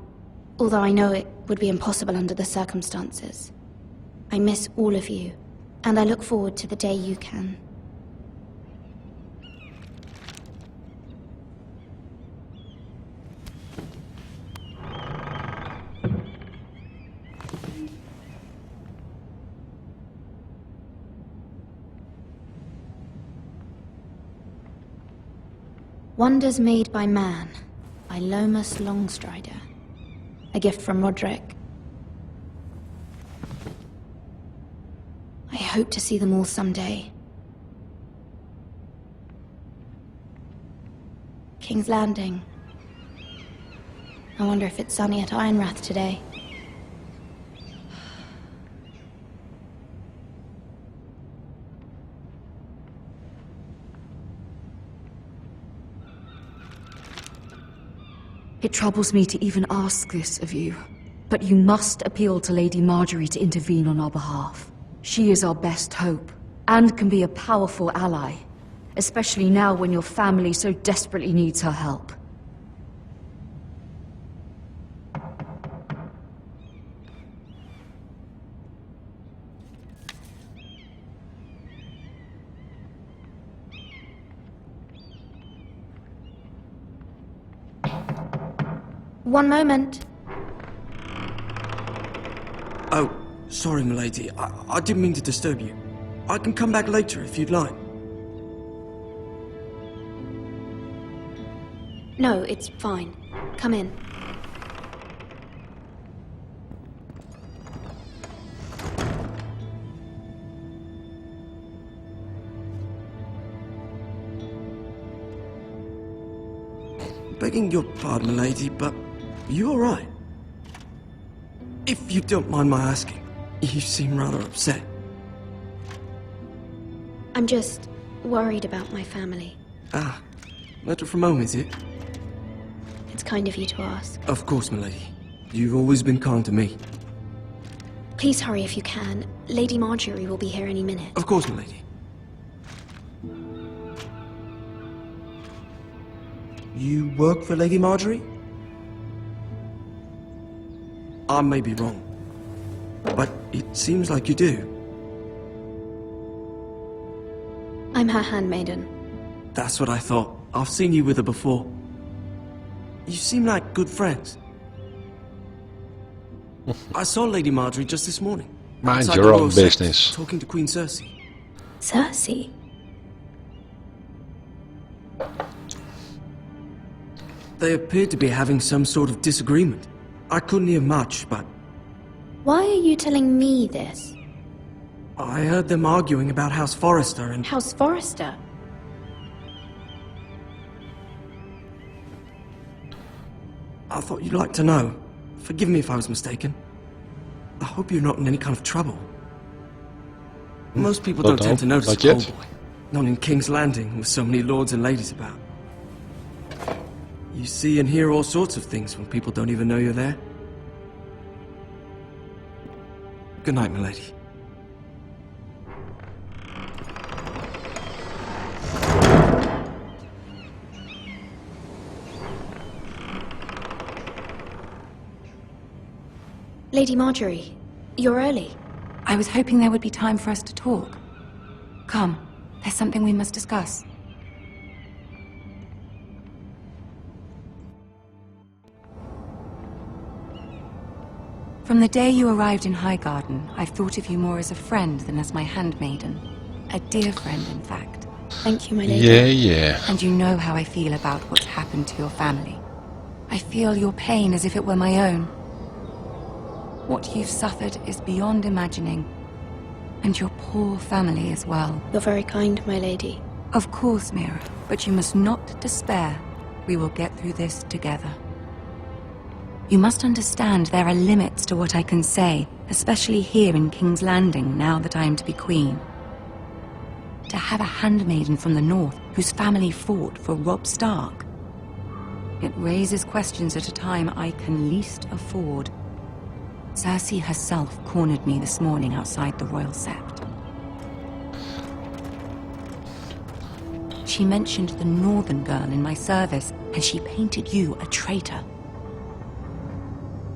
although I know it would be impossible under the circumstances. I miss all of you, and I look forward to the day you can. Wonders Made by Man, by Lomas Longstrider. A gift from Roderick. I hope to see them all someday. King's Landing. I wonder if it's sunny at Ironrath today. It troubles me to even ask this of you, but you must appeal to Lady Marjorie to intervene on our behalf. She is our best hope, and can be a powerful ally, especially now when your family so desperately needs her help. One moment. Oh, sorry, milady. I didn't mean to disturb you. I can come back later if you'd like. No, it's fine. Come in. Begging your pardon, milady, but you all right? If you don't mind my asking, you seem rather upset. I'm just worried about my family. Ah, letter from home, is it? It's kind of you to ask. Of course, milady. You've always been kind to me. Please hurry if you can. Lady Marjorie will be here any minute. Of course, milady. You work for Lady Marjorie? I may be wrong, but it seems like you do. I'm her handmaiden. That's what I thought. I've seen you with her before. You seem like good friends. I saw Lady Marjorie just this morning. Mind outside your the own Royal Sector, business. Talking to Queen Cersei. Cersei? They appeared to be having some sort of disagreement. I couldn't hear much, but Why are you telling me this? I heard them arguing about House Forrester and... House Forrester? I thought you'd like to know. Forgive me if I was mistaken. I hope you're not in any kind of trouble. Most people don't tend to notice a call boy. Not in King's Landing, with so many lords and ladies about. You see and hear all sorts of things when people don't even know you're there. Good night, milady. Lady Marjorie, you're early. I was hoping there would be time for us to talk. Come, there's something we must discuss. From the day you arrived in Highgarden, I've thought of you more as a friend than as my handmaiden. A dear friend, in fact. Thank you, my lady. Yeah. And you know how I feel about what's happened to your family. I feel your pain as if it were my own. What you've suffered is beyond imagining. And your poor family as well. You're very kind, my lady. Of course, Mira, but you must not despair. We will get through this together. You must understand there are limits to what I can say, especially here in King's Landing, now that I am to be queen. To have a handmaiden from the north whose family fought for Robb Stark. It raises questions at a time I can least afford. Cersei herself cornered me this morning outside the Royal Sept. She mentioned the northern girl in my service, and she painted you a traitor.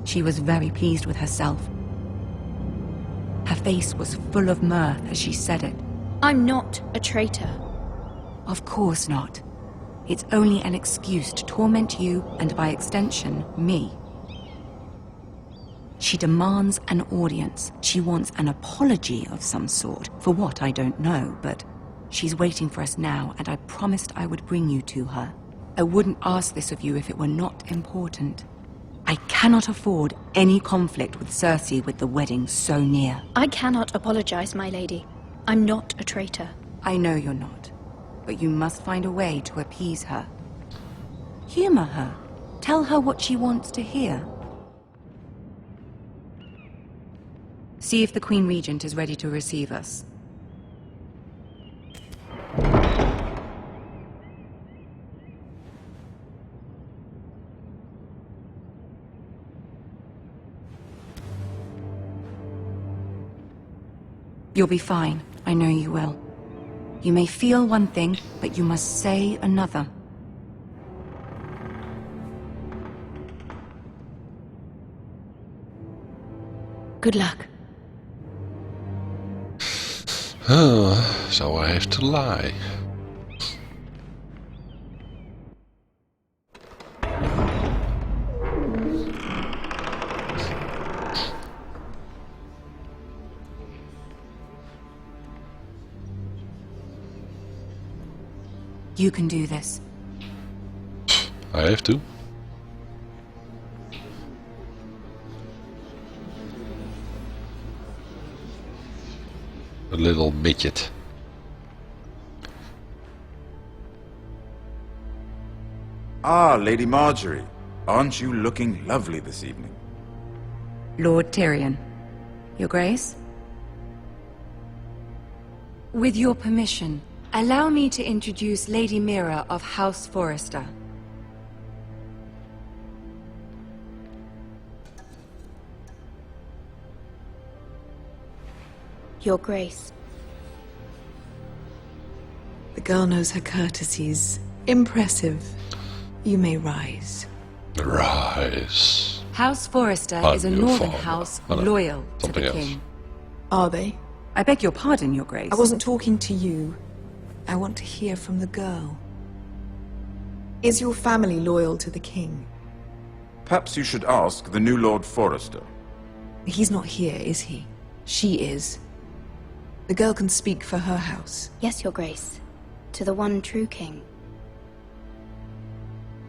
She was very pleased with herself. Her face was full of mirth as she said it. I'm not a traitor. Of course not. It's only an excuse to torment you, and by extension, me. She demands an audience. She wants an apology of some sort, for what I don't know, but she's waiting for us now, and I promised I would bring you to her. I wouldn't ask this of you if it were not important. I cannot afford any conflict with Cersei with the wedding so near. I cannot apologize, my lady. I'm not a traitor. I know you're not, but you must find a way to appease her. Humor her. Tell her what she wants to hear. See if the Queen Regent is ready to receive us. You'll be fine. I know you will. You may feel one thing, but you must say another. Good luck. So I have to lie. You can do this. I have to. A little midget. Ah, Lady Marjorie. Aren't you looking lovely this evening? Lord Tyrion. Your Grace? With your permission, allow me to introduce Lady Mira of House Forrester. Your Grace. The girl knows her courtesies. Impressive. You may rise. Rise. House Forrester is a northern house loyal to the king. Are they? I beg your pardon, Your Grace. I wasn't talking to you. I want to hear from the girl. Is your family loyal to the king? Perhaps you should ask the new Lord Forrester. He's not here, is he? She is. The girl can speak for her house. Yes, Your Grace. To the one true king.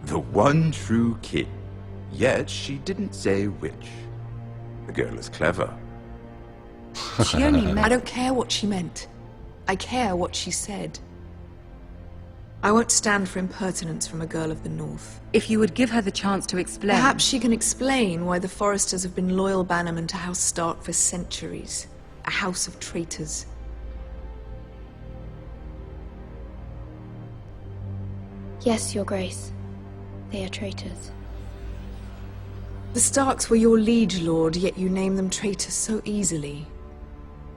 The one true king. Yet she didn't say which. The girl is clever. She only meant... I don't care what she meant. I care what she said. I won't stand for impertinence from a girl of the North. If you would give her the chance to explain... Perhaps she can explain why the Forresters have been loyal bannermen to House Stark for centuries. A house of traitors. Yes, Your Grace. They are traitors. The Starks were your liege lord, yet you name them traitors so easily.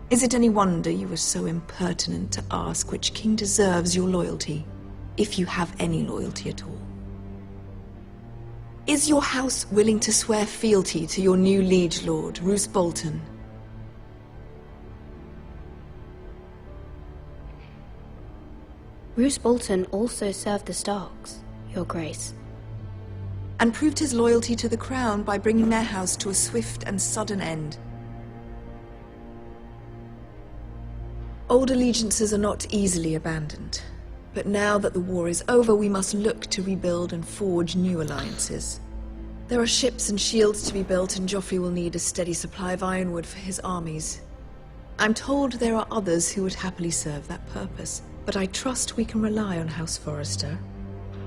Is it any wonder you were so impertinent to ask which king deserves your loyalty, if you have any loyalty at all? Is your house willing to swear fealty to your new liege lord, Roose Bolton? Roose Bolton also served the Starks, Your Grace. And proved his loyalty to the crown by bringing their house to a swift and sudden end. Old allegiances are not easily abandoned, but now that the war is over, we must look to rebuild and forge new alliances. There are ships and shields to be built, and Joffrey will need a steady supply of ironwood for his armies. I'm told there are others who would happily serve that purpose, but I trust we can rely on House Forrester.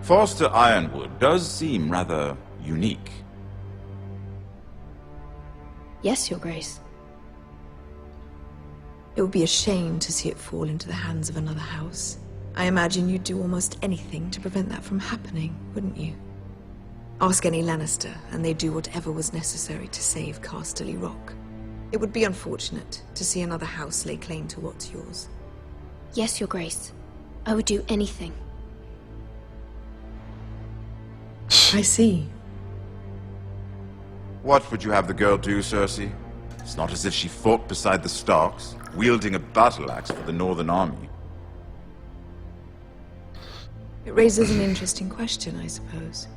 Forrester Ironwood does seem rather unique. Yes, Your Grace. It would be a shame to see it fall into the hands of another house. I imagine you'd do almost anything to prevent that from happening, wouldn't you? Ask any Lannister, and they'd do whatever was necessary to save Casterly Rock. It would be unfortunate to see another house lay claim to what's yours. Yes, Your Grace. I would do anything. I see. What would you have the girl do, Cersei? It's not as if she fought beside the Starks, wielding a battle axe for the Northern Army. It raises an interesting question, I suppose.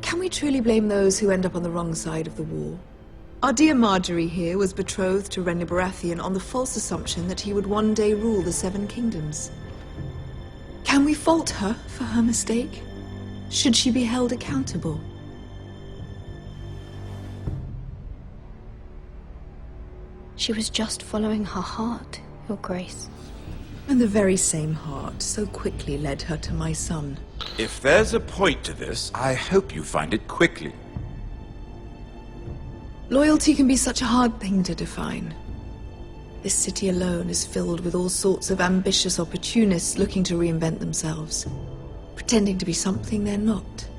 Can we truly blame those who end up on the wrong side of the war? Our dear Marjorie here was betrothed to Renly Baratheon on the false assumption that he would one day rule the Seven Kingdoms. Can we fault her for her mistake? Should she be held accountable? She was just following her heart, Your Grace. And the very same heart so quickly led her to my son. If there's a point to this, I hope you find it quickly. Loyalty can be such a hard thing to define. This city alone is filled with all sorts of ambitious opportunists looking to reinvent themselves, pretending to be something they're not.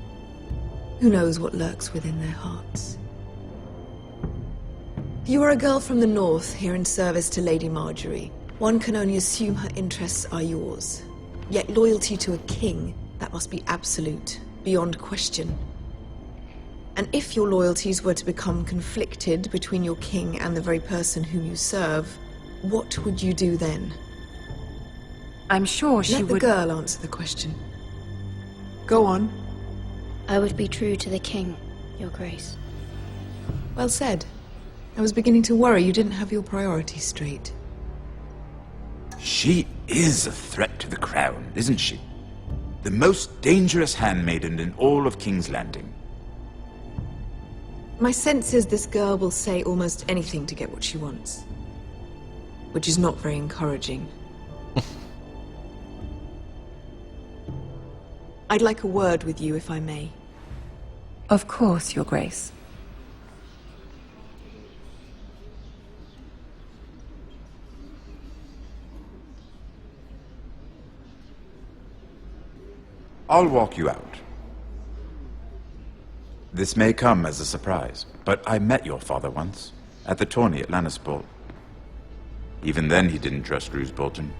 Who knows what lurks within their hearts? You are a girl from the north, here in service to Lady Marjorie. One can only assume her interests are yours. Yet loyalty to a king, that must be absolute, beyond question. And if your loyalties were to become conflicted between your king and the very person whom you serve, what would you do then? I'm sure she would... Let the girl answer the question. Go on. I would be true to the king, Your Grace. Well said. I was beginning to worry you didn't have your priorities straight. She is a threat to the crown, isn't she? The most dangerous handmaiden in all of King's Landing. My sense is this girl will say almost anything to get what she wants. Which is not very encouraging. I'd like a word with you, if I may. Of course, Your Grace. I'll walk you out. This may come as a surprise, but I met your father once, at the tourney at Lannisport. Even then he didn't trust Roose Bolton.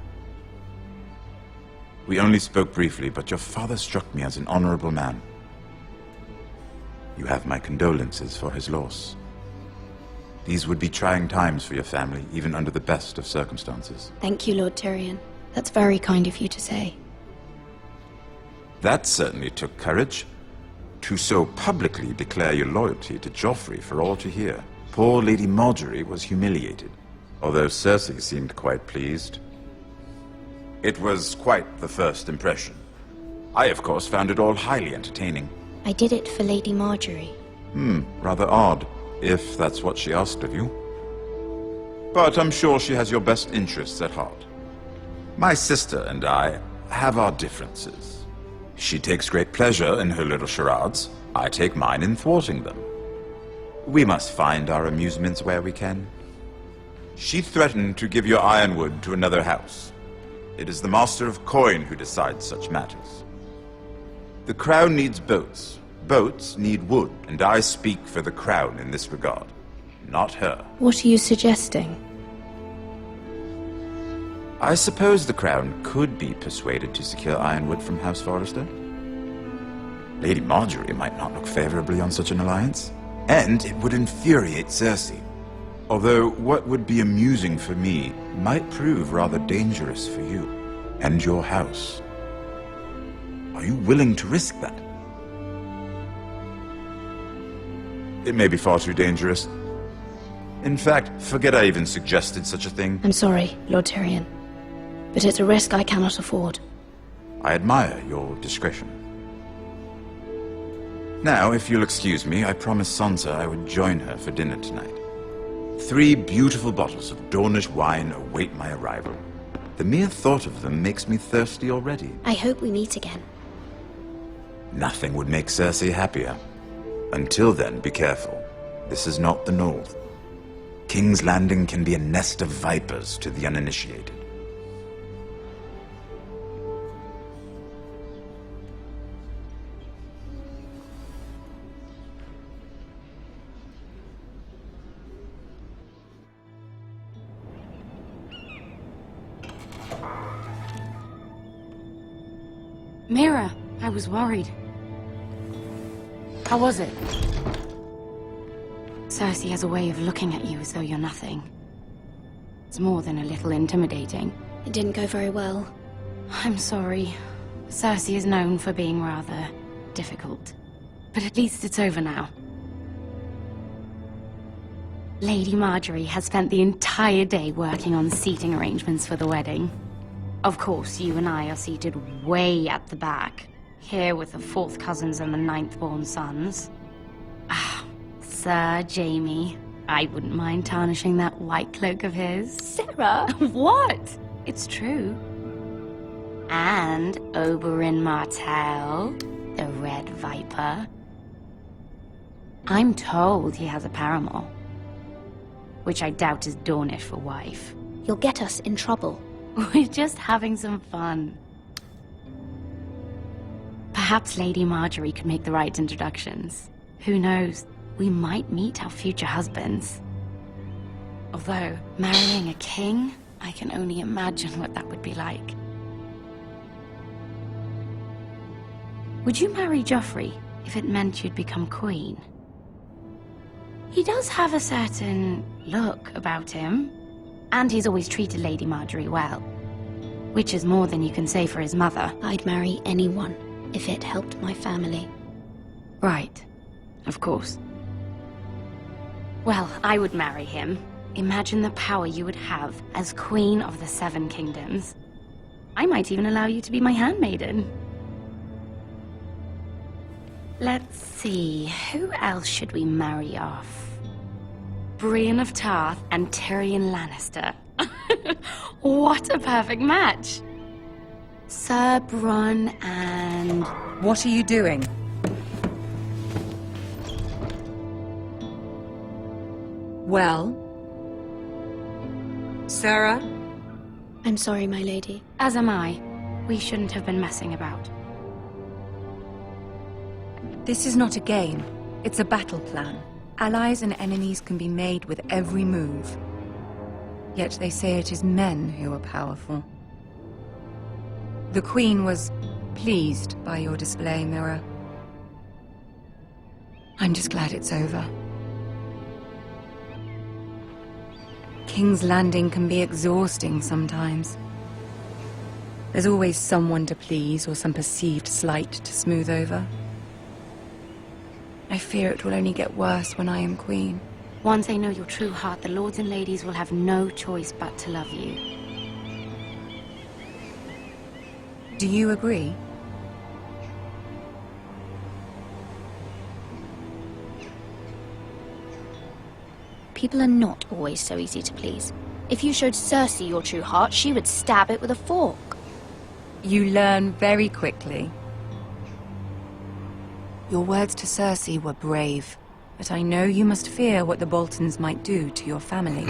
We only spoke briefly, but your father struck me as an honorable man. You have my condolences for his loss. These would be trying times for your family, even under the best of circumstances. Thank you, Lord Tyrion. That's very kind of you to say. That certainly took courage. To so publicly declare your loyalty to Joffrey for all to hear. Poor Lady Marjorie was humiliated, although Cersei seemed quite pleased. It was quite the first impression. I, of course, found it all highly entertaining. I did it for Lady Marjorie. Rather odd, if that's what she asked of you. But I'm sure she has your best interests at heart. My sister and I have our differences. She takes great pleasure in her little charades. I take mine in thwarting them. We must find our amusements where we can. She threatened to give your ironwood to another house. It is the Master of Coin who decides such matters. The crown needs boats. Boats need wood, and I speak for the crown in this regard, not her. What are you suggesting? I suppose the Crown could be persuaded to secure Ironwood from House Forrester. Lady Marjorie might not look favorably on such an alliance, and it would infuriate Cersei. Although what would be amusing for me might prove rather dangerous for you and your house. Are you willing to risk that? It may be far too dangerous. In fact, forget I even suggested such a thing. I'm sorry, Lord Tyrion, but it's a risk I cannot afford. I admire your discretion. Now, if you'll excuse me, I promised Sansa I would join her for dinner tonight. 3 beautiful bottles of Dornish wine await my arrival. The mere thought of them makes me thirsty already. I hope we meet again. Nothing would make Cersei happier. Until then, be careful. This is not the North. King's Landing can be a nest of vipers to the uninitiated. Mira, I was worried. How was it? Cersei has a way of looking at you as though you're nothing. It's more than a little intimidating. It didn't go very well. I'm sorry. Cersei is known for being rather difficult. But at least it's over now. Lady Marjorie has spent the entire day working on seating arrangements for the wedding. Of course, you and I are seated way at the back, here with the 4th cousins and the 9th-born sons. Ah, Sir Jaime. I wouldn't mind tarnishing that white cloak of his. Sarah! What? It's true. And Oberyn Martell, the Red Viper. I'm told he has a paramour, which I doubt is Dornish for wife. You'll get us in trouble. We're just having some fun. Perhaps Lady Marjorie could make the right introductions. Who knows? We might meet our future husbands. Although, marrying a king, I can only imagine what that would be like. Would you marry Joffrey if it meant you'd become queen? He does have a certain look about him. And he's always treated Lady Marjorie well. Which is more than you can say for his mother. I'd marry anyone if it helped my family. Right. Of course. Well, I would marry him. Imagine the power you would have as Queen of the 7 Kingdoms. I might even allow you to be my handmaiden. Let's see, who else should we marry off? Brienne of Tarth and Tyrion Lannister. What a perfect match! Sir Bronn and... What are you doing? Well? Sarah? I'm sorry, my lady. As am I. We shouldn't have been messing about. This is not a game. It's a battle plan. Allies and enemies can be made with every move. Yet they say it is men who are powerful. The Queen was pleased by your display, Mira. I'm just glad it's over. King's Landing can be exhausting sometimes. There's always someone to please or some perceived slight to smooth over. I fear it will only get worse when I am queen. Once they know your true heart, the lords and ladies will have no choice but to love you. Do you agree? People are not always so easy to please. If you showed Cersei your true heart, she would stab it with a fork. You learn very quickly. Your words to Cersei were brave, but I know you must fear what the Boltons might do to your family.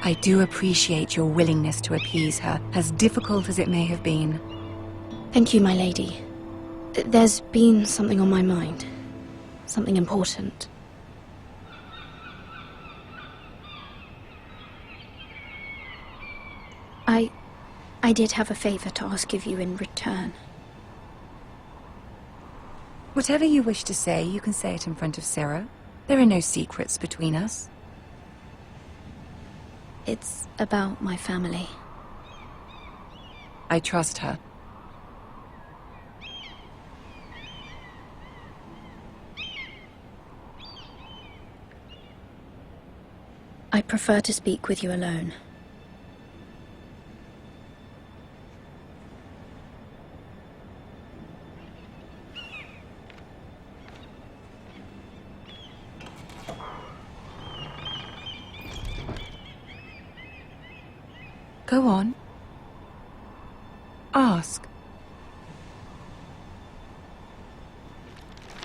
I do appreciate your willingness to appease her, as difficult as it may have been. Thank you, my lady. There's been something on my mind. Something important. I did have a favor to ask of you in return. Whatever you wish to say, you can say it in front of Sarah. There are no secrets between us. It's about my family. I trust her. I prefer to speak with you alone. Go on. Ask.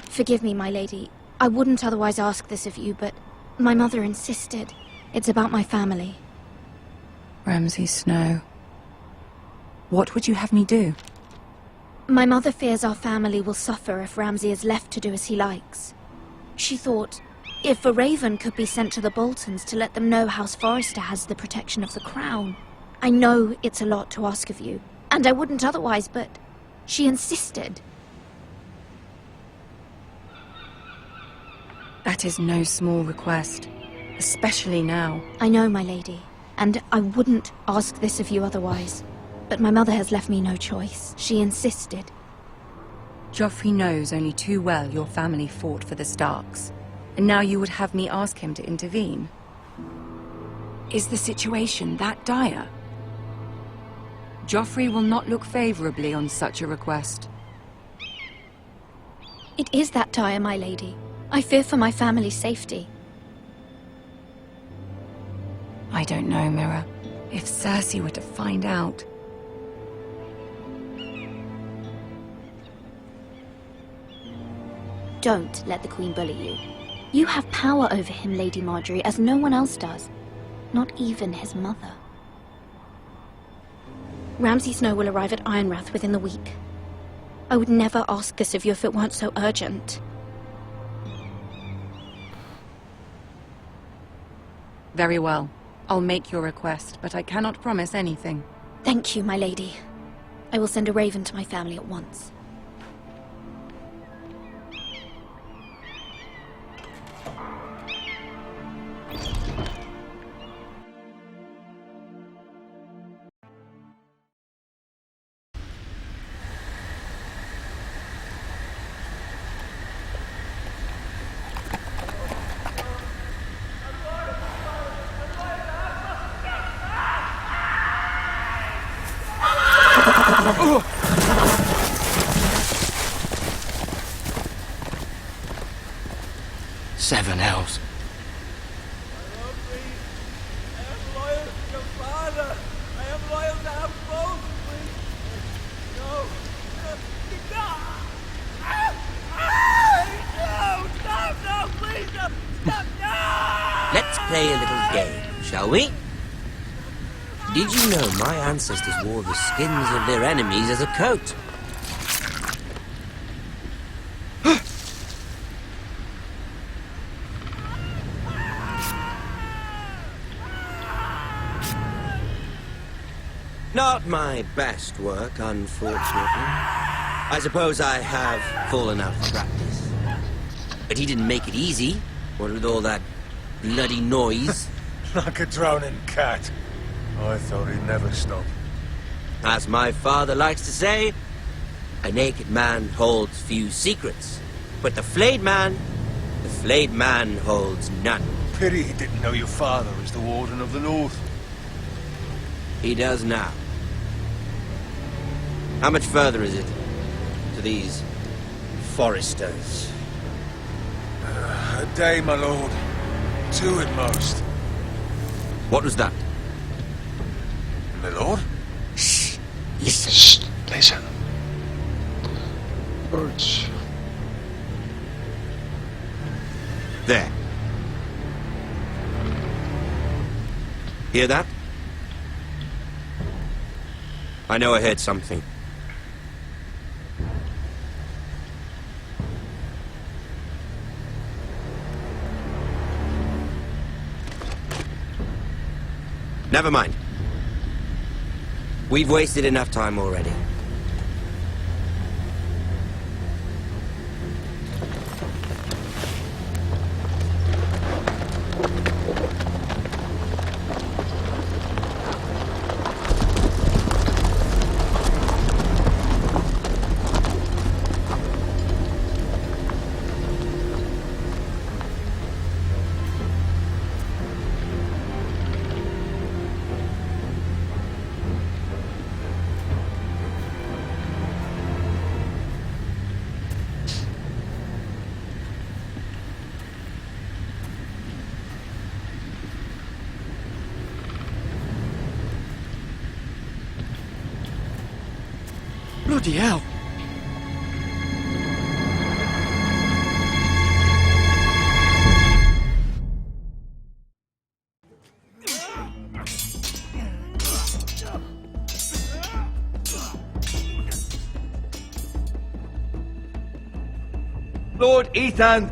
Forgive me, my lady. I wouldn't otherwise ask this of you, but my mother insisted. It's about my family. Ramsay Snow. What would you have me do? My mother fears our family will suffer if Ramsay is left to do as he likes. She thought, if a raven could be sent to the Boltons to let them know House Forrester has the protection of the crown. I know it's a lot to ask of you, and I wouldn't otherwise, but she insisted. That is no small request, especially now. I know, my lady, and I wouldn't ask this of you otherwise. But my mother has left me no choice. She insisted. Joffrey knows only too well your family fought for the Starks, and now you would have me ask him to intervene. Is the situation that dire? Joffrey will not look favorably on such a request. It is that dire, my lady. I fear for my family's safety. I don't know, Mira. If Cersei were to find out... Don't let the Queen bully you. You have power over him, Lady Marjorie, as no one else does. Not even his mother. Ramsay Snow will arrive at Ironrath within the week. I would never ask this of you if it weren't so urgent. Very well. I'll make your request, but I cannot promise anything. Thank you, my lady. I will send a raven to my family at once. Seven hells. Let's play a little game, shall we? Did you know my ancestors wore the skins of their enemies as a coat? Not my best work, unfortunately. I suppose I have fallen out of practice. But he didn't make it easy, what with all that bloody noise. Like a drowning cat. I thought he'd never stop. As my father likes to say, a naked man holds few secrets. But the flayed man holds none. Pity he didn't know your father was the Warden of the North. He does now. How much further is it to these Forresters? A day, my lord. 2 at most. What was that? My lord? Shh! Listen. Shh! Listen. Birds. There. Hear that? I know I heard something. Never mind. We've wasted enough time already. Bloody hell! Lord Ethan!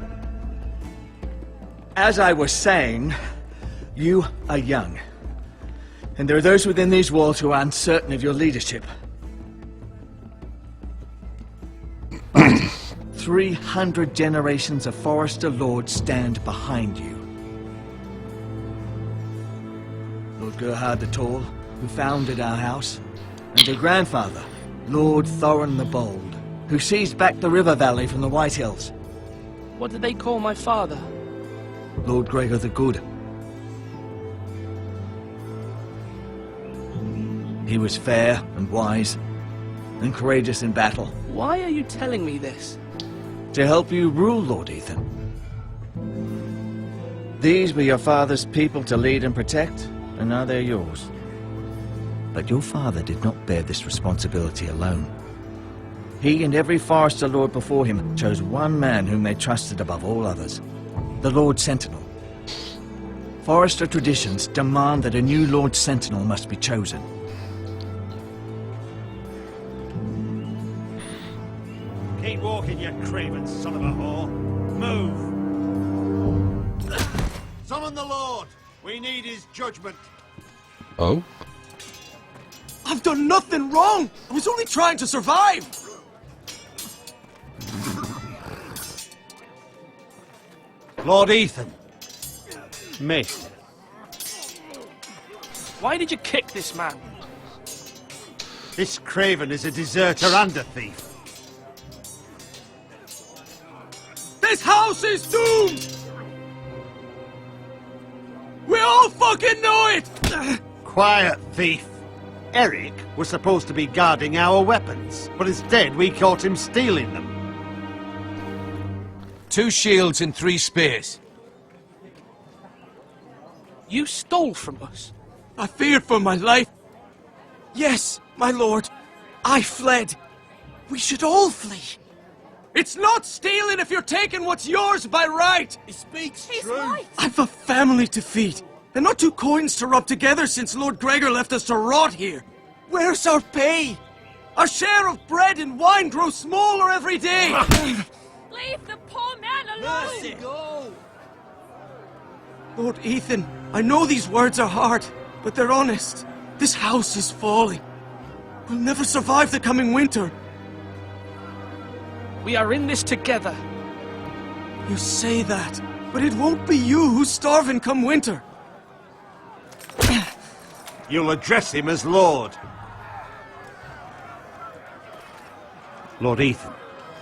As I was saying, you are young. And there are those within these walls who are uncertain of your leadership. But 300 generations of Forester Lords stand behind you. Lord Gerhard the Tall, who founded our house, and your grandfather, Lord Thorin the Bold, who seized back the river valley from the White Hills. What did they call my father? Lord Gregor the Good. He was fair and wise, and courageous in battle. Why are you telling me this? To help you rule, Lord Ethan. These were your father's people to lead and protect, and now they're yours. But your father did not bear this responsibility alone. He and every Forester Lord before him chose one man whom they trusted above all others, the Lord Sentinel. Forester traditions demand that a new Lord Sentinel must be chosen. Keep walking, you craven son of a whore. Move! Summon the Lord! We need his judgment. Oh? I've done nothing wrong! I was only trying to survive! Lord Ethan. Miss. Why did you kick this man? This craven is a deserter and a thief. This house is doomed! We all fucking know it! Quiet, thief. Eric was supposed to be guarding our weapons, but instead we caught him stealing them. 2 shields and 3 spears. You stole from us. I feared for my life. Yes, my lord. I fled. We should all flee. It's not stealing if you're taking what's yours by right. He speaks He's true. right. I've a family to feed, and not 2 coins to rub together since Lord Gregor left us to rot here. Where's our pay? Our share of bread and wine grows smaller every day. Leave the poor man alone! Mercy, go! Lord Ethan, I know these words are hard, but they're honest. This house is falling. We'll never survive the coming winter. We are in this together. You say that, but it won't be you who's starving come winter. You'll address him as Lord. Lord Ethan,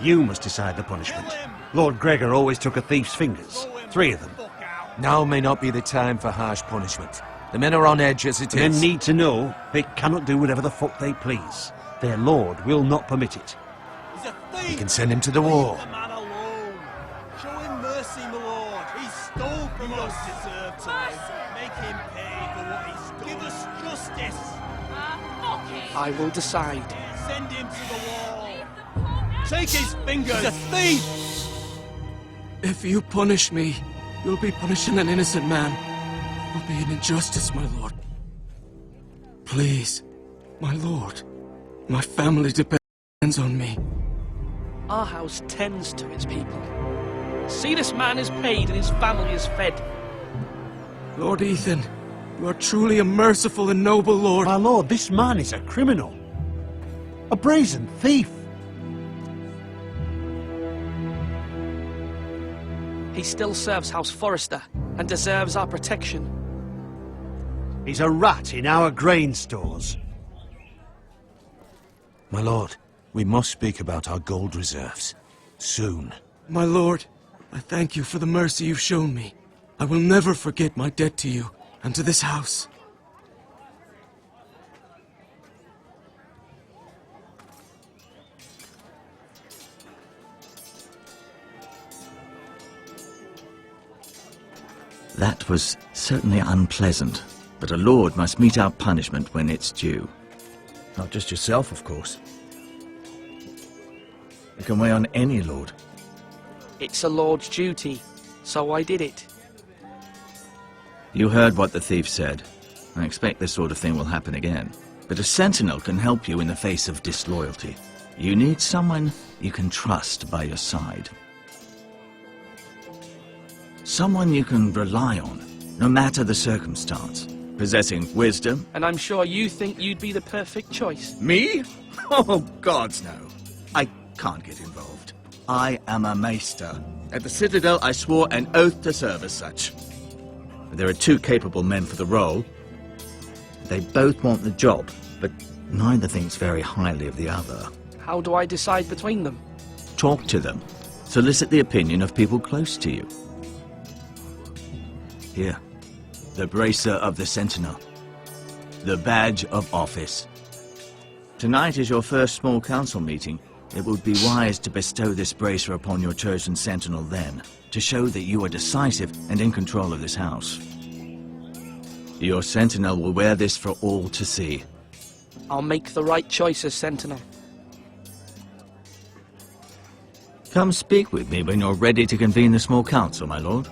you must decide the punishment. Lord Gregor always took a thief's fingers. 3 of them. Now may not be the time for harsh punishment. The men are on edge as it The men is. need to know they cannot do whatever the fuck they please. Their lord will not permit it. He's a thief! You can send him to the war. Leave the man alone. Show him mercy, my lord. He stole from us. Deserve time. Make him pay for what he stole. Give us justice. I will decide. Send him to the wall. Take his fingers. He's a thief. If you punish me, you'll be punishing an innocent man. It will be an injustice, my lord. Please, my lord. My family depends on me. Our house tends to its people. See, this man is paid and his family is fed. Lord Ethan, You are truly a merciful and noble lord. My lord, this man is a criminal. A brazen thief. He still serves House Forrester and deserves our protection. He's a rat in our grain stores. My lord, we must speak about our gold reserves. Soon. My lord, I thank you for the mercy you've shown me. I will never forget my debt to you and to this house. That was certainly unpleasant, but a lord must mete out punishment when it's due. Not just yourself, of course. You can weigh on any lord. It's a lord's duty, so I did it. You heard what the thief said. I expect this sort of thing will happen again. But a sentinel can help you in the face of disloyalty. You need someone you can trust by your side. Someone you can rely on, no matter the circumstance. Possessing wisdom. And I'm sure you think you'd be the perfect choice. Me? Oh, gods no. I can't get involved. I am a maester. At the Citadel, I swore an oath to serve as such. There are two capable men for the role. They both want the job, but neither thinks very highly of the other. How do I decide between them? Talk to them. Solicit the opinion of people close to you. Here, the bracer of the Sentinel. The badge of office. Tonight is your first small council meeting. It would be wise to bestow this bracer upon your chosen Sentinel then, to show that you are decisive and in control of this house. Your Sentinel will wear this for all to see. I'll make the right choice as Sentinel. Come speak with me when you're ready to convene the small council, my lord.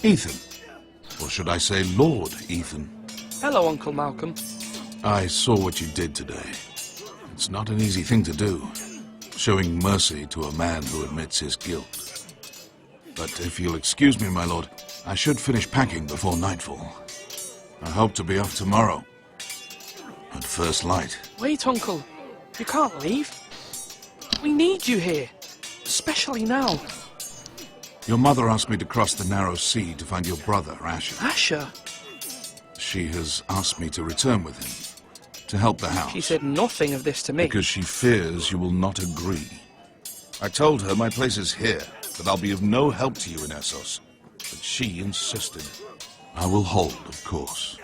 Ethan. Or should I say Lord Ethan? Hello, Uncle Malcolm. I saw what you did today. It's not an easy thing to do, showing mercy to a man who admits his guilt. But if you'll excuse me, my lord, I should finish packing before nightfall. I hope to be off tomorrow. At first light. Wait, Uncle. You can't leave. We need you here. Especially now. Your mother asked me to cross the narrow sea to find your brother, Asher. Asher? She has asked me to return with him, to help the house. She said nothing of this to me. Because she fears you will not agree. I told her my place is here, that I'll be of no help to you in Essos. But she insisted. I will hold, of course,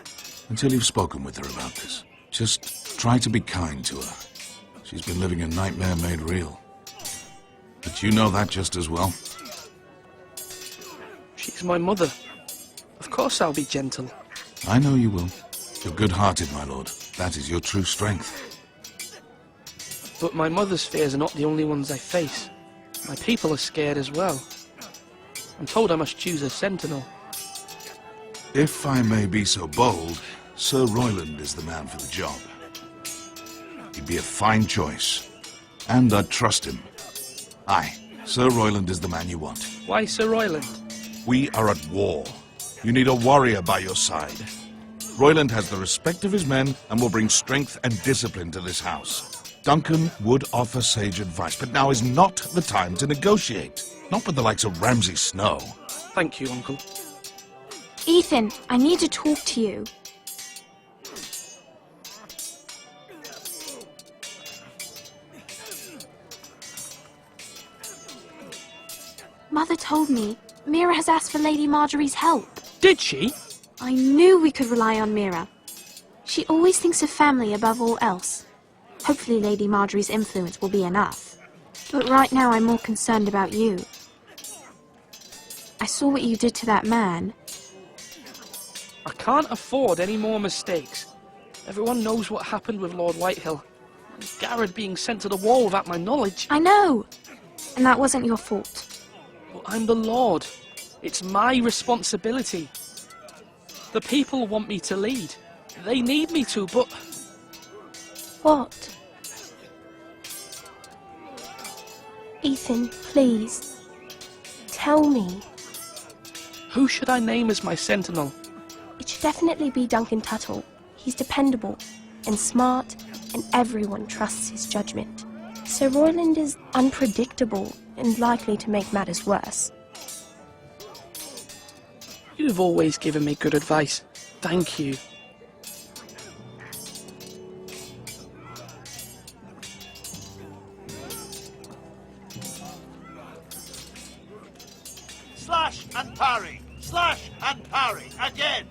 until you've spoken with her about this. Just try to be kind to her. She's been living a nightmare made real. But you know that just as well. She's my mother. Of course I'll be gentle. I know you will. You're good-hearted, my lord. That is your true strength. But my mother's fears are not the only ones I face. My people are scared as well. I'm told I must choose a sentinel. If I may be so bold, Sir Royland is the man for the job. He'd be a fine choice. And I'd trust him. Aye, Sir Royland is the man you want. Why Sir Royland? We are at war. You need a warrior by your side. Royland has the respect of his men and will bring strength and discipline to this house. Duncan would offer sage advice, but now is not the time to negotiate. Not with the likes of Ramsay Snow. Thank you, Uncle. Ethan, I need to talk to you. Mother told me Mira has asked for Lady Marjorie's help. Did she? I knew we could rely on Mira. She always thinks of family above all else. Hopefully Lady Marjorie's influence will be enough. But right now I'm more concerned about you. I saw what you did to that man. I can't afford any more mistakes. Everyone knows what happened with Lord Whitehill. And Garrett being sent to the wall without my knowledge. I know! And that wasn't your fault. But I'm the Lord. It's my responsibility. The people want me to lead. They need me to, but... What? Ethan, please. Tell me. Who should I name as my sentinel? It should definitely be Duncan Tuttle. He's dependable and smart, and everyone trusts his judgment. Sir Royland is unpredictable and likely to make matters worse. You've always given me good advice. Thank you. Slash and parry! Slash and parry! Again!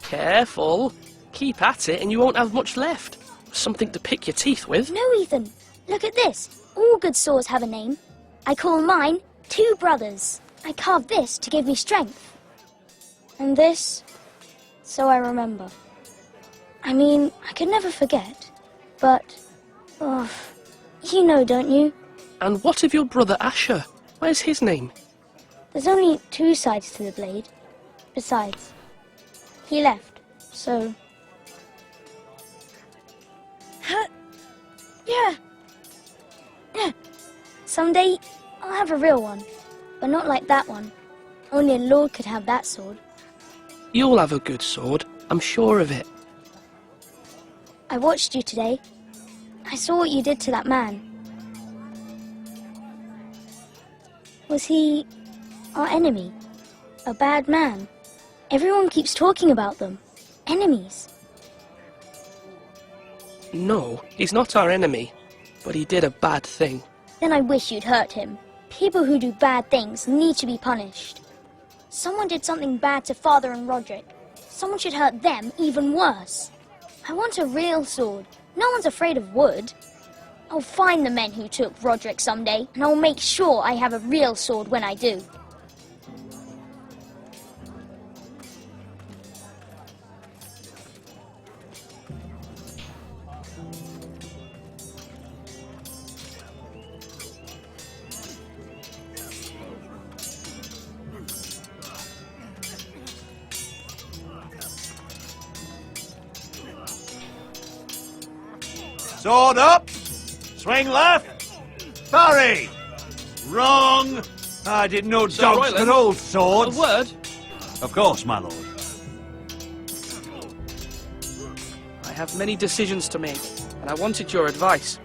Careful. Keep at it and you won't have much left. Something to pick your teeth with. No, Ethan. Look at this. All good swords have a name. I call mine Two Brothers. I carved this to give me strength. And this, so I remember. I mean, I could never forget. But, oh, you know, don't you? And what of your brother Asher? Where's his name? There's only two sides to the blade. Besides, he left, so... Yeah. Someday, I'll have a real one. But not like that one. Only a lord could have that sword. You'll have a good sword. I'm sure of it. I watched you today. I saw what you did to that man. Was he our enemy? A bad man? Everyone keeps talking about them. Enemies. No, he's not our enemy. But he did a bad thing. Then I wish you'd hurt him. People who do bad things need to be punished. Someone did something bad to Father and Roderick. Someone should hurt them even worse. I want a real sword. No one's afraid of wood. I'll find the men who took Roderick someday, and I'll make sure I have a real sword when I do. Sword up! Swing left! Parry! Wrong! I didn't know Sir dogs Royland, could hold swords. A word? Of course, my lord. I have many decisions to make, and I wanted your advice.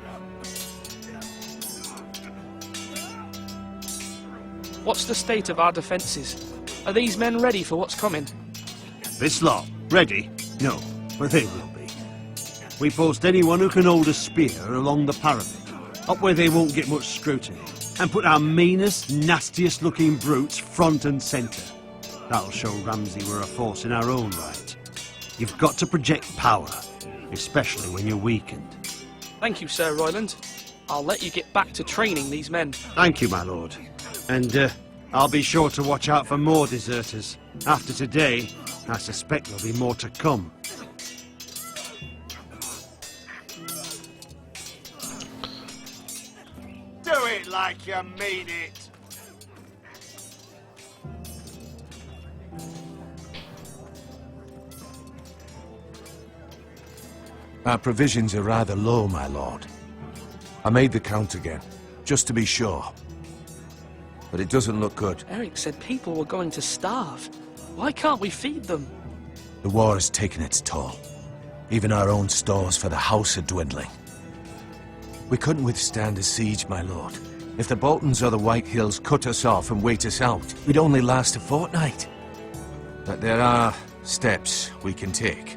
What's the state of our defences? Are these men ready for what's coming? This lot, ready? No, but they will be. We post anyone who can hold a spear along the parapet, up where they won't get much scrutiny, and put our meanest, nastiest looking brutes front and centre. That'll show Ramsay we're a force in our own right. You've got to project power, especially when you're weakened. Thank you, Sir Royland. I'll let you get back to training these men. Thank you, my lord. And I'll be sure to watch out for more deserters. After today, I suspect there'll be more to come. Do it like you mean it. Our provisions are rather low, my lord. I made the count again, just to be sure. But it doesn't look good. Eric said people were going to starve. Why can't we feed them? The war has taken its toll. Even our own stores for the house are dwindling. We couldn't withstand a siege, my lord. If the Boltons or the Whitehills cut us off and wait us out, we'd only last a fortnight. But there are steps we can take.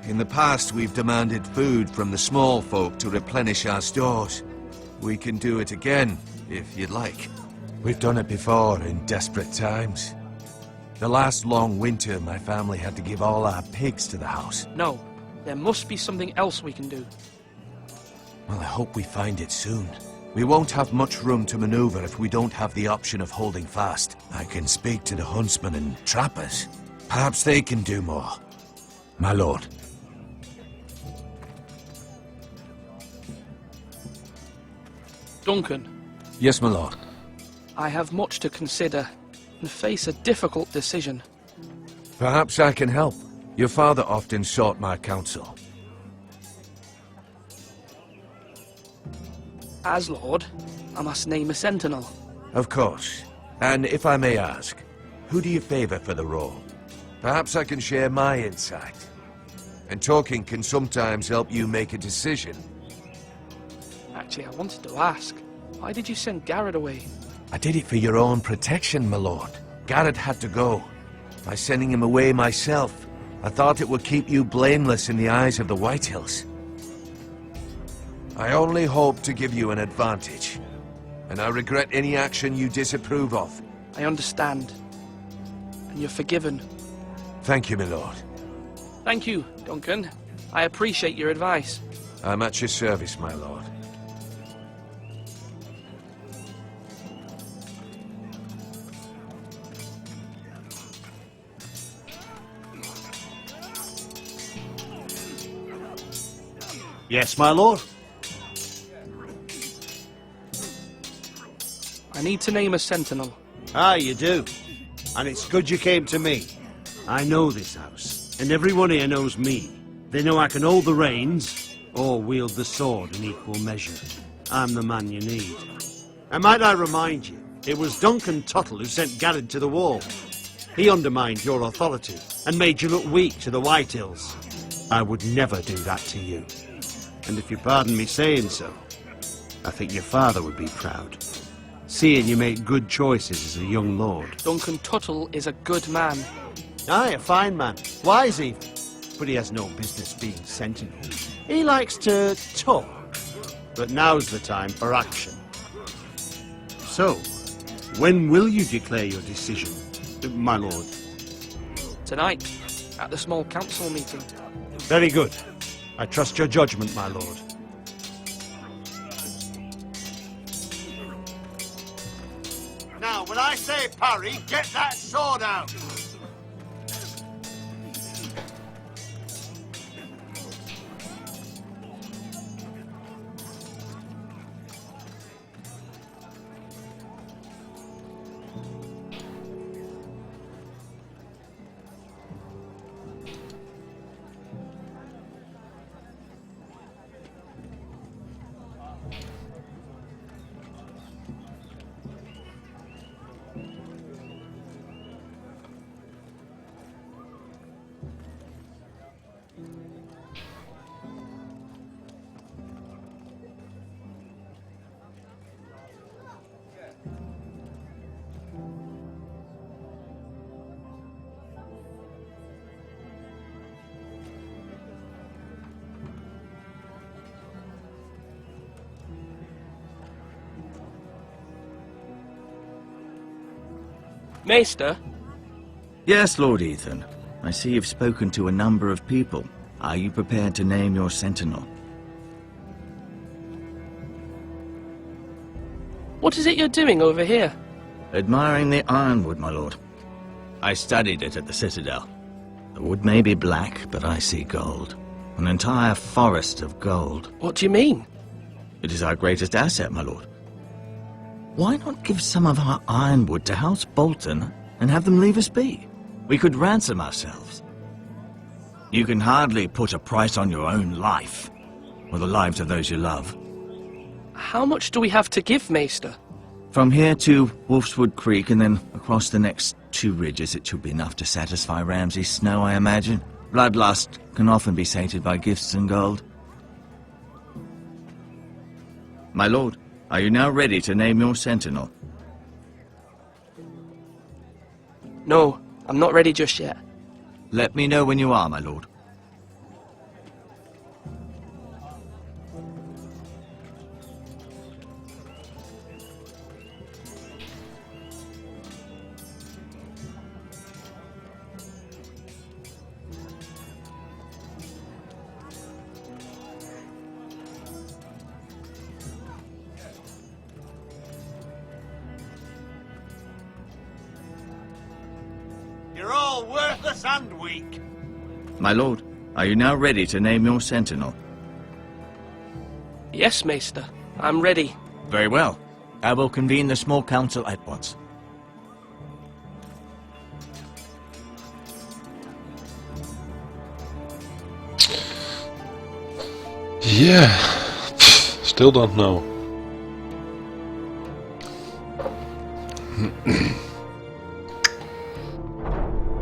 In the past, we've demanded food from the small folk to replenish our stores. We can do it again, if you'd like. We've done it before in desperate times. The last long winter, my family had to give all our pigs to the house. No, there must be something else we can do. Well, I hope we find it soon. We won't have much room to maneuver if we don't have the option of holding fast. I can speak to the huntsmen and trappers. Perhaps they can do more. My lord. Duncan. Yes, my lord. I have much to consider and face a difficult decision. Perhaps I can help. Your father often sought my counsel. As Lord, I must name a sentinel. Of course. And if I may ask, who do you favor for the role? Perhaps I can share my insight. And talking can sometimes help you make a decision. Actually, I wanted to ask, why did you send Garrett away? I did it for your own protection, my lord. Garrett had to go. By sending him away myself, I thought it would keep you blameless in the eyes of the Whitehills. I only hope to give you an advantage, and I regret any action you disapprove of. I understand. And you're forgiven. Thank you, my lord. Thank you, Duncan. I appreciate your advice. I'm at your service, my lord. Yes, my lord? I need to name a sentinel. Ah, you do. And it's good you came to me. I know this house, and everyone here knows me. They know I can hold the reins, or wield the sword in equal measure. I'm the man you need. And might I remind you, it was Duncan Tuttle who sent Garrett to the wall. He undermined your authority, and made you look weak to the Whitehills. I would never do that to you. And if you pardon me saying so, I think your father would be proud. Seeing you make good choices as a young lord. Duncan Tuttle is a good man. Aye, a fine man. Wise even. But he has no business being sentinel. He likes to talk. But now's the time for action. So, when will you declare your decision, my lord? Tonight, at the small council meeting. Very good. I trust your judgment, my lord. Now, when I say parry, get that sword out! Maester? Yes, Lord Ethan. I see you've spoken to a number of people. Are you prepared to name your sentinel? What is it you're doing over here? Admiring the ironwood, my lord. I studied it at the Citadel. The wood may be black, but I see gold. An entire forest of gold. What do you mean? It is our greatest asset, my lord. Why not give some of our ironwood to House Bolton and have them leave us be? We could ransom ourselves. You can hardly put a price on your own life, or the lives of those you love. How much do we have to give, Maester? From here to Wolfswood Creek and then across the next 2 ridges, it should be enough to satisfy Ramsay Snow, I imagine. Bloodlust can often be sated by gifts and gold. My lord, are you now ready to name your sentinel? No, I'm not ready just yet. Let me know when you are, my lord. you're worthless and weak. My lord, are you now ready to name your sentinel? Yes, Maester. I'm ready. Very well. I will convene the small council at once. Yeah. Still don't know.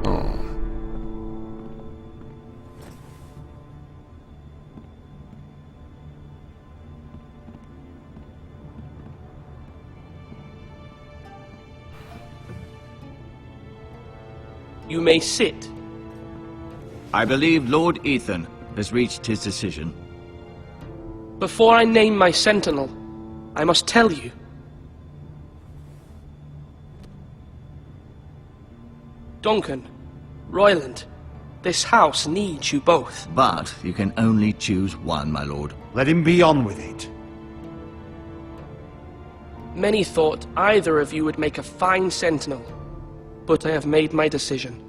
Oh. You may sit. I believe Lord Ethan has reached his decision. Before I name my sentinel, I must tell you. Duncan, Royland, this house needs you both. But you can only choose one, my lord. Let him be on with it. Many thought either of you would make a fine sentinel, but I have made my decision.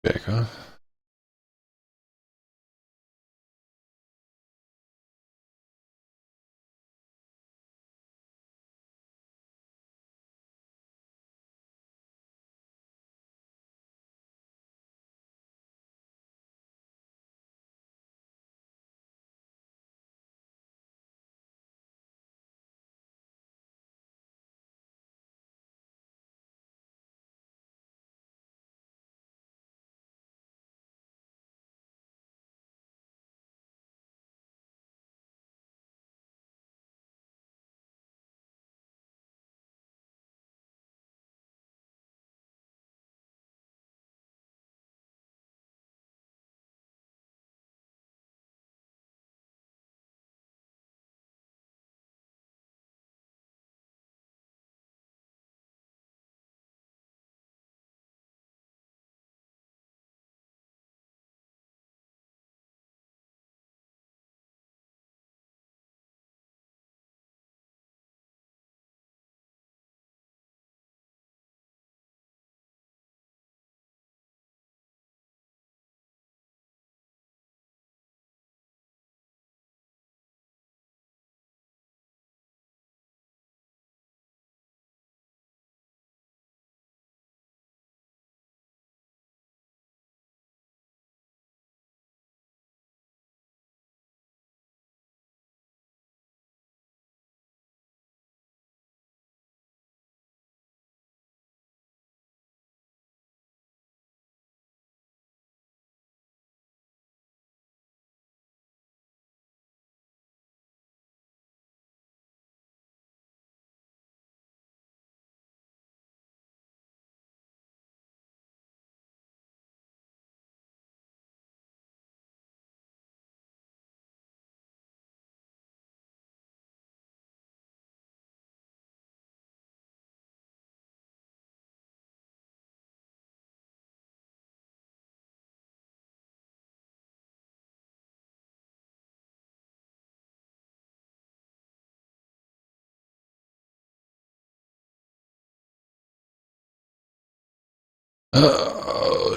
Kijken.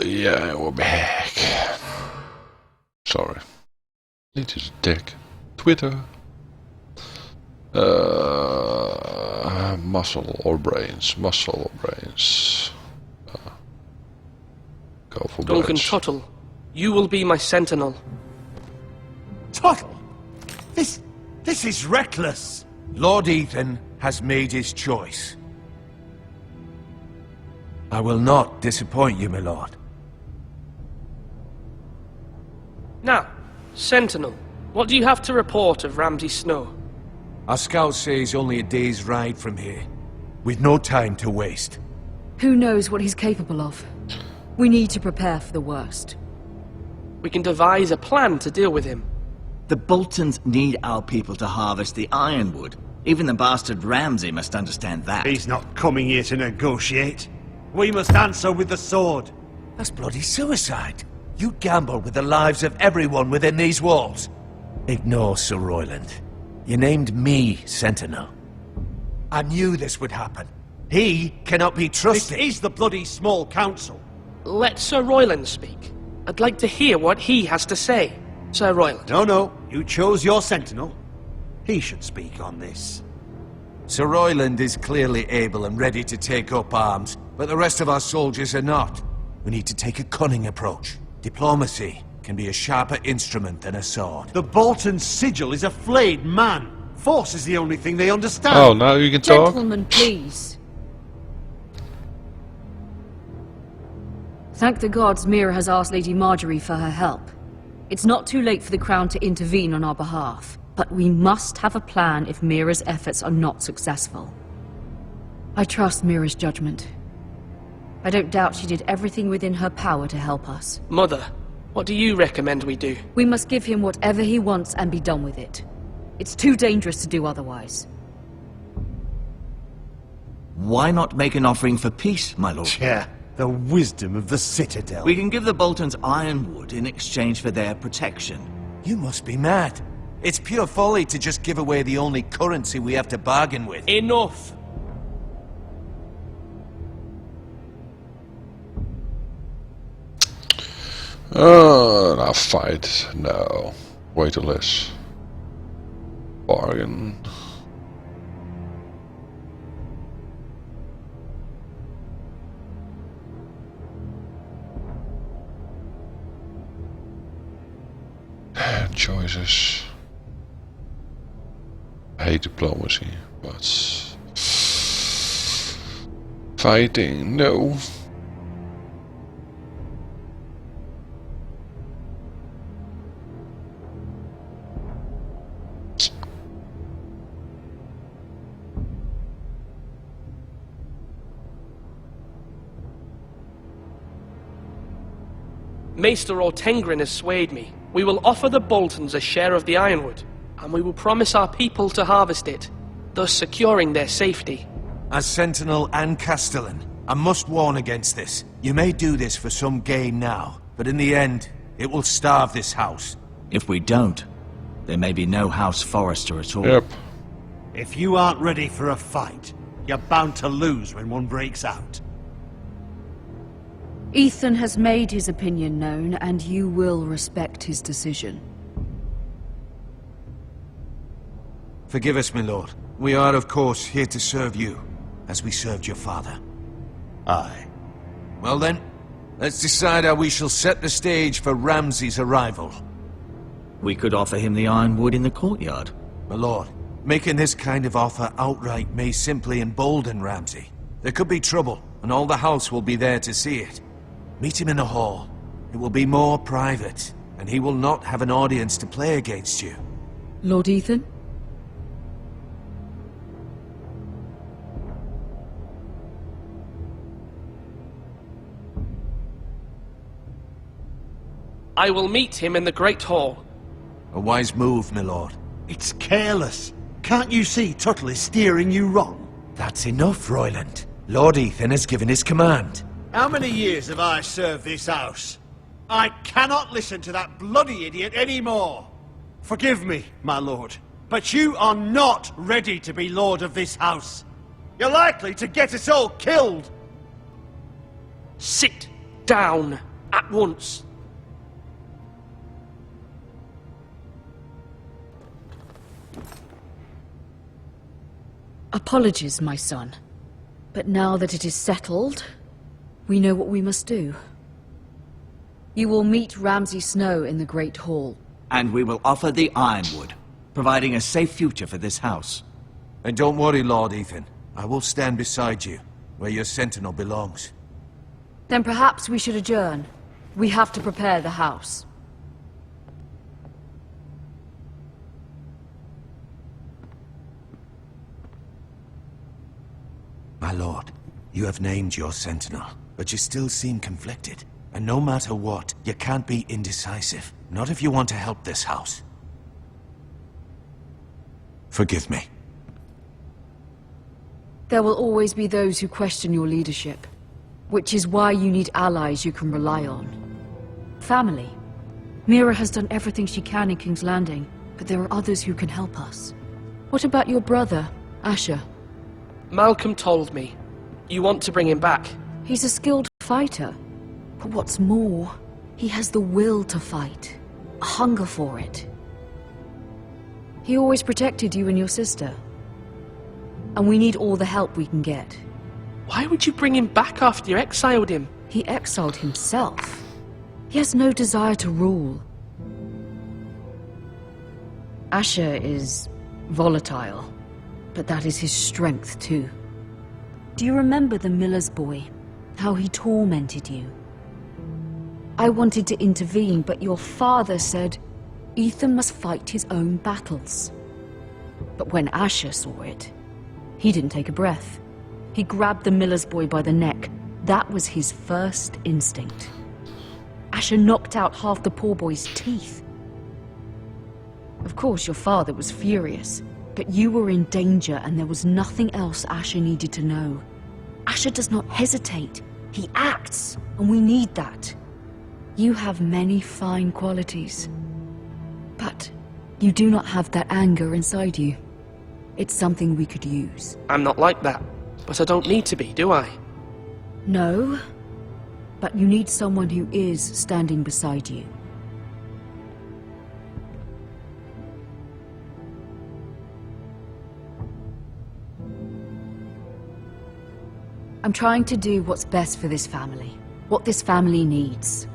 Yeah, we're back. Sorry. Need to check Twitter. Muscle or brains? Muscle or brains? Go for Duncan brains. Tuttle, you will be my sentinel. Tuttle! This is reckless! Lord Ethan has made his choice. I will not disappoint you, my lord. Now, Sentinel, what do you have to report of Ramsay Snow? Our scouts say he's only a day's ride from here, with no time to waste. Who knows what he's capable of? We need to prepare for the worst. We can devise a plan to deal with him. The Boltons need our people to harvest the ironwood. Even the bastard Ramsay must understand that. He's not coming here to negotiate. We must answer with the sword. That's bloody suicide. You gamble with the lives of everyone within these walls. Ignore Sir Royland. You named me Sentinel. I knew this would happen. He cannot be trusted. This is the bloody small council. Let Sir Royland speak. I'd like to hear what he has to say. Sir Royland. No. You chose your sentinel. He should speak on this. Sir Royland is clearly able and ready to take up arms, but the rest of our soldiers are not. We need to take a cunning approach. Diplomacy can be a sharper instrument than a sword. The Bolton sigil is a flayed man. Force is the only thing they understand. Oh, now you can talk. Gentlemen, please. Thank the gods Mira has asked Lady Marjorie for her help. It's not too late for the Crown to intervene on our behalf, but we must have a plan if Mira's efforts are not successful. I trust Mira's judgment. I don't doubt she did everything within her power to help us. Mother, what do you recommend we do? We must give him whatever he wants and be done with it. It's too dangerous to do otherwise. Why not make an offering for peace, my lord? Yeah, the wisdom of the Citadel. We can give the Boltons ironwood in exchange for their protection. You must be mad. It's pure folly to just give away the only currency we have to bargain with. Enough! I'll fight. No. Way too less. Bargain. Choices. I hate diplomacy, but fighting, no. Maester Ortengrin has swayed me. We will offer the Boltons a share of the ironwood, and we will promise our people to harvest it, thus securing their safety. As Sentinel and Castellan, I must warn against this. You may do this for some gain now, but in the end, it will starve this house. If we don't, there may be no House Forrester at all. Yep. If you aren't ready for a fight, you're bound to lose when one breaks out. Ethan has made his opinion known, and you will respect his decision. Forgive us, my lord. We are, of course, here to serve you, as we served your father. Aye. Well then, let's decide how we shall set the stage for Ramsay's arrival. We could offer him the ironwood in the courtyard. My lord, making this kind of offer outright may simply embolden Ramsay. There could be trouble, and all the house will be there to see it. Meet him in the hall. It will be more private, and he will not have an audience to play against you. Lord Ethan? I will meet him in the Great Hall. A wise move, my lord. It's careless. Can't you see Tuttle is steering you wrong? That's enough, Royland. Lord Ethan has given his command. How many years have I served this house? I cannot listen to that bloody idiot anymore. Forgive me, my lord, but you are not ready to be lord of this house. You're likely to get us all killed. Sit down at once. Apologies, my son. But now that it is settled, we know what we must do. You will meet Ramsay Snow in the Great Hall. And we will offer the ironwood, providing a safe future for this house. And don't worry, Lord Ethan. I will stand beside you, where your sentinel belongs. Then perhaps we should adjourn. We have to prepare the house. My lord, you have named your sentinel, but you still seem conflicted. And no matter what, you can't be indecisive. Not if you want to help this house. Forgive me. There will always be those who question your leadership, which is why you need allies you can rely on. Family. Mira has done everything she can in King's Landing, but there are others who can help us. What about your brother, Asher? Malcolm told me. You want to bring him back. He's a skilled fighter. But what's more, he has the will to fight. A hunger for it. He always protected you and your sister. And we need all the help we can get. Why would you bring him back after you exiled him? He exiled himself. He has no desire to rule. Asher is volatile, but that is his strength too. Do you remember the miller's boy? How he tormented you? I wanted to intervene, but your father said Ethan must fight his own battles. But when Asher saw it, he didn't take a breath. He grabbed the miller's boy by the neck. That was his first instinct. Asher knocked out half the poor boy's teeth. Of course, your father was furious, but you were in danger and there was nothing else Asher needed to know. Asher does not hesitate. He acts, and we need that. You have many fine qualities, but you do not have that anger inside you. It's something we could use. I'm not like that, but I don't need to be, do I? No, But you need someone who is standing beside you. I'm trying to do what's best for this family. What this family needs.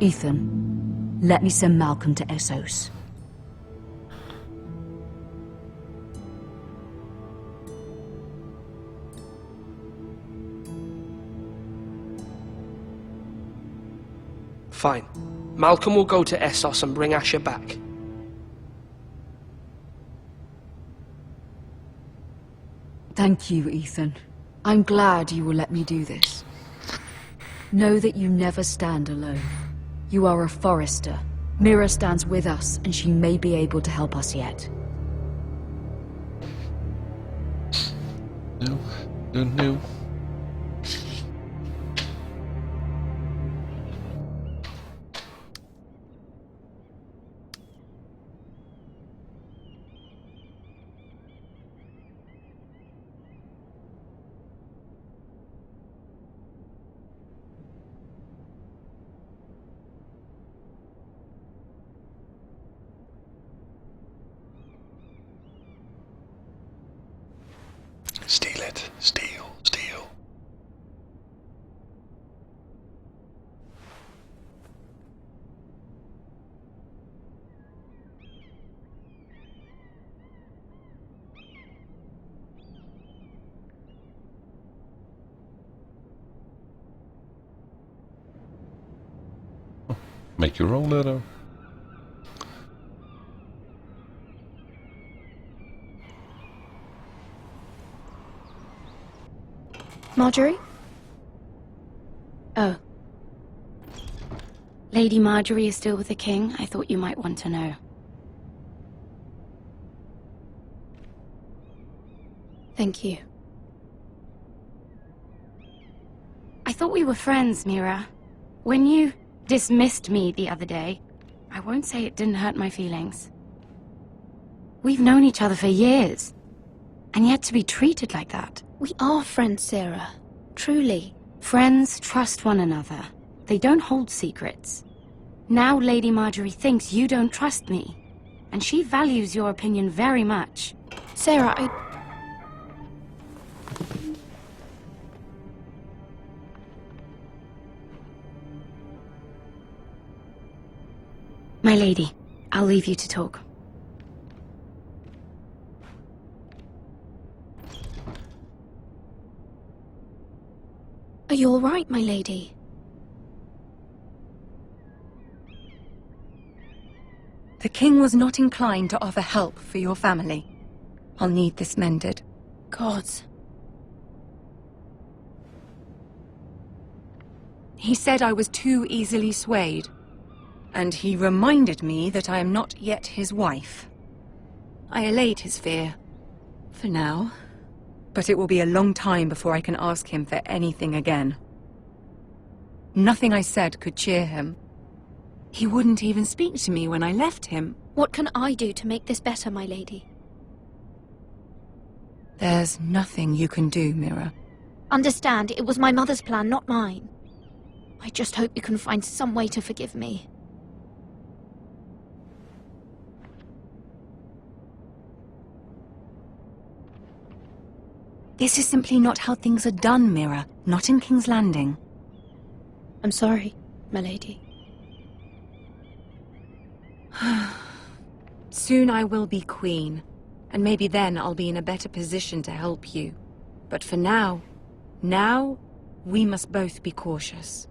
Ethan, let me send Malcolm to Essos. Fine. Malcolm will go to Essos and bring Asher back. Thank you, Ethan. I'm glad you will let me do this. Know that you never stand alone. You are a Forrester. Mira stands with us, and she may be able to help us yet. No. Steal it. Steal. Make your own letter. Marjorie? Oh. Lady Marjorie is still with the king. I thought you might want to know. Thank you. I thought we were friends, Mira. When you dismissed me the other day, I won't say it didn't hurt my feelings. We've known each other for years, and yet to be treated like that. We are friends, Sarah. Truly. Friends trust one another. They don't hold secrets. Now Lady Marjorie thinks you don't trust me, and she values your opinion very much. Sarah, My lady, I'll leave you to talk. Are you all right, my lady? The king was not inclined to offer help for your family. I'll need this mended. Gods. He said I was too easily swayed. And he reminded me that I am not yet his wife. I allayed his fear. For now. But it will be a long time before I can ask him for anything again. Nothing I said could cheer him. He wouldn't even speak to me when I left him. What can I do to make this better, my lady? There's nothing you can do, Mira. Understand, it was my mother's plan, not mine. I just hope you can find some way to forgive me. This is simply not how things are done, Mira. Not in King's Landing. I'm sorry, my lady. Soon I will be queen, and maybe then I'll be in a better position to help you. But for now, we must both be cautious.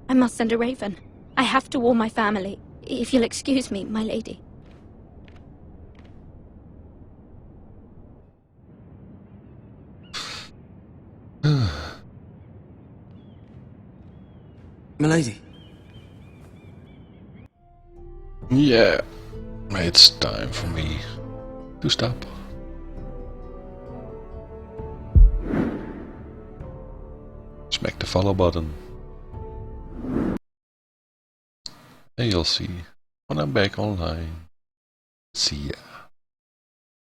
I must send a raven. I have to warn my family. If you'll excuse me, my lady. Milady. Yeah, it's time for me to stop. Smack the follow button. And you'll see when I'm back online. See ya.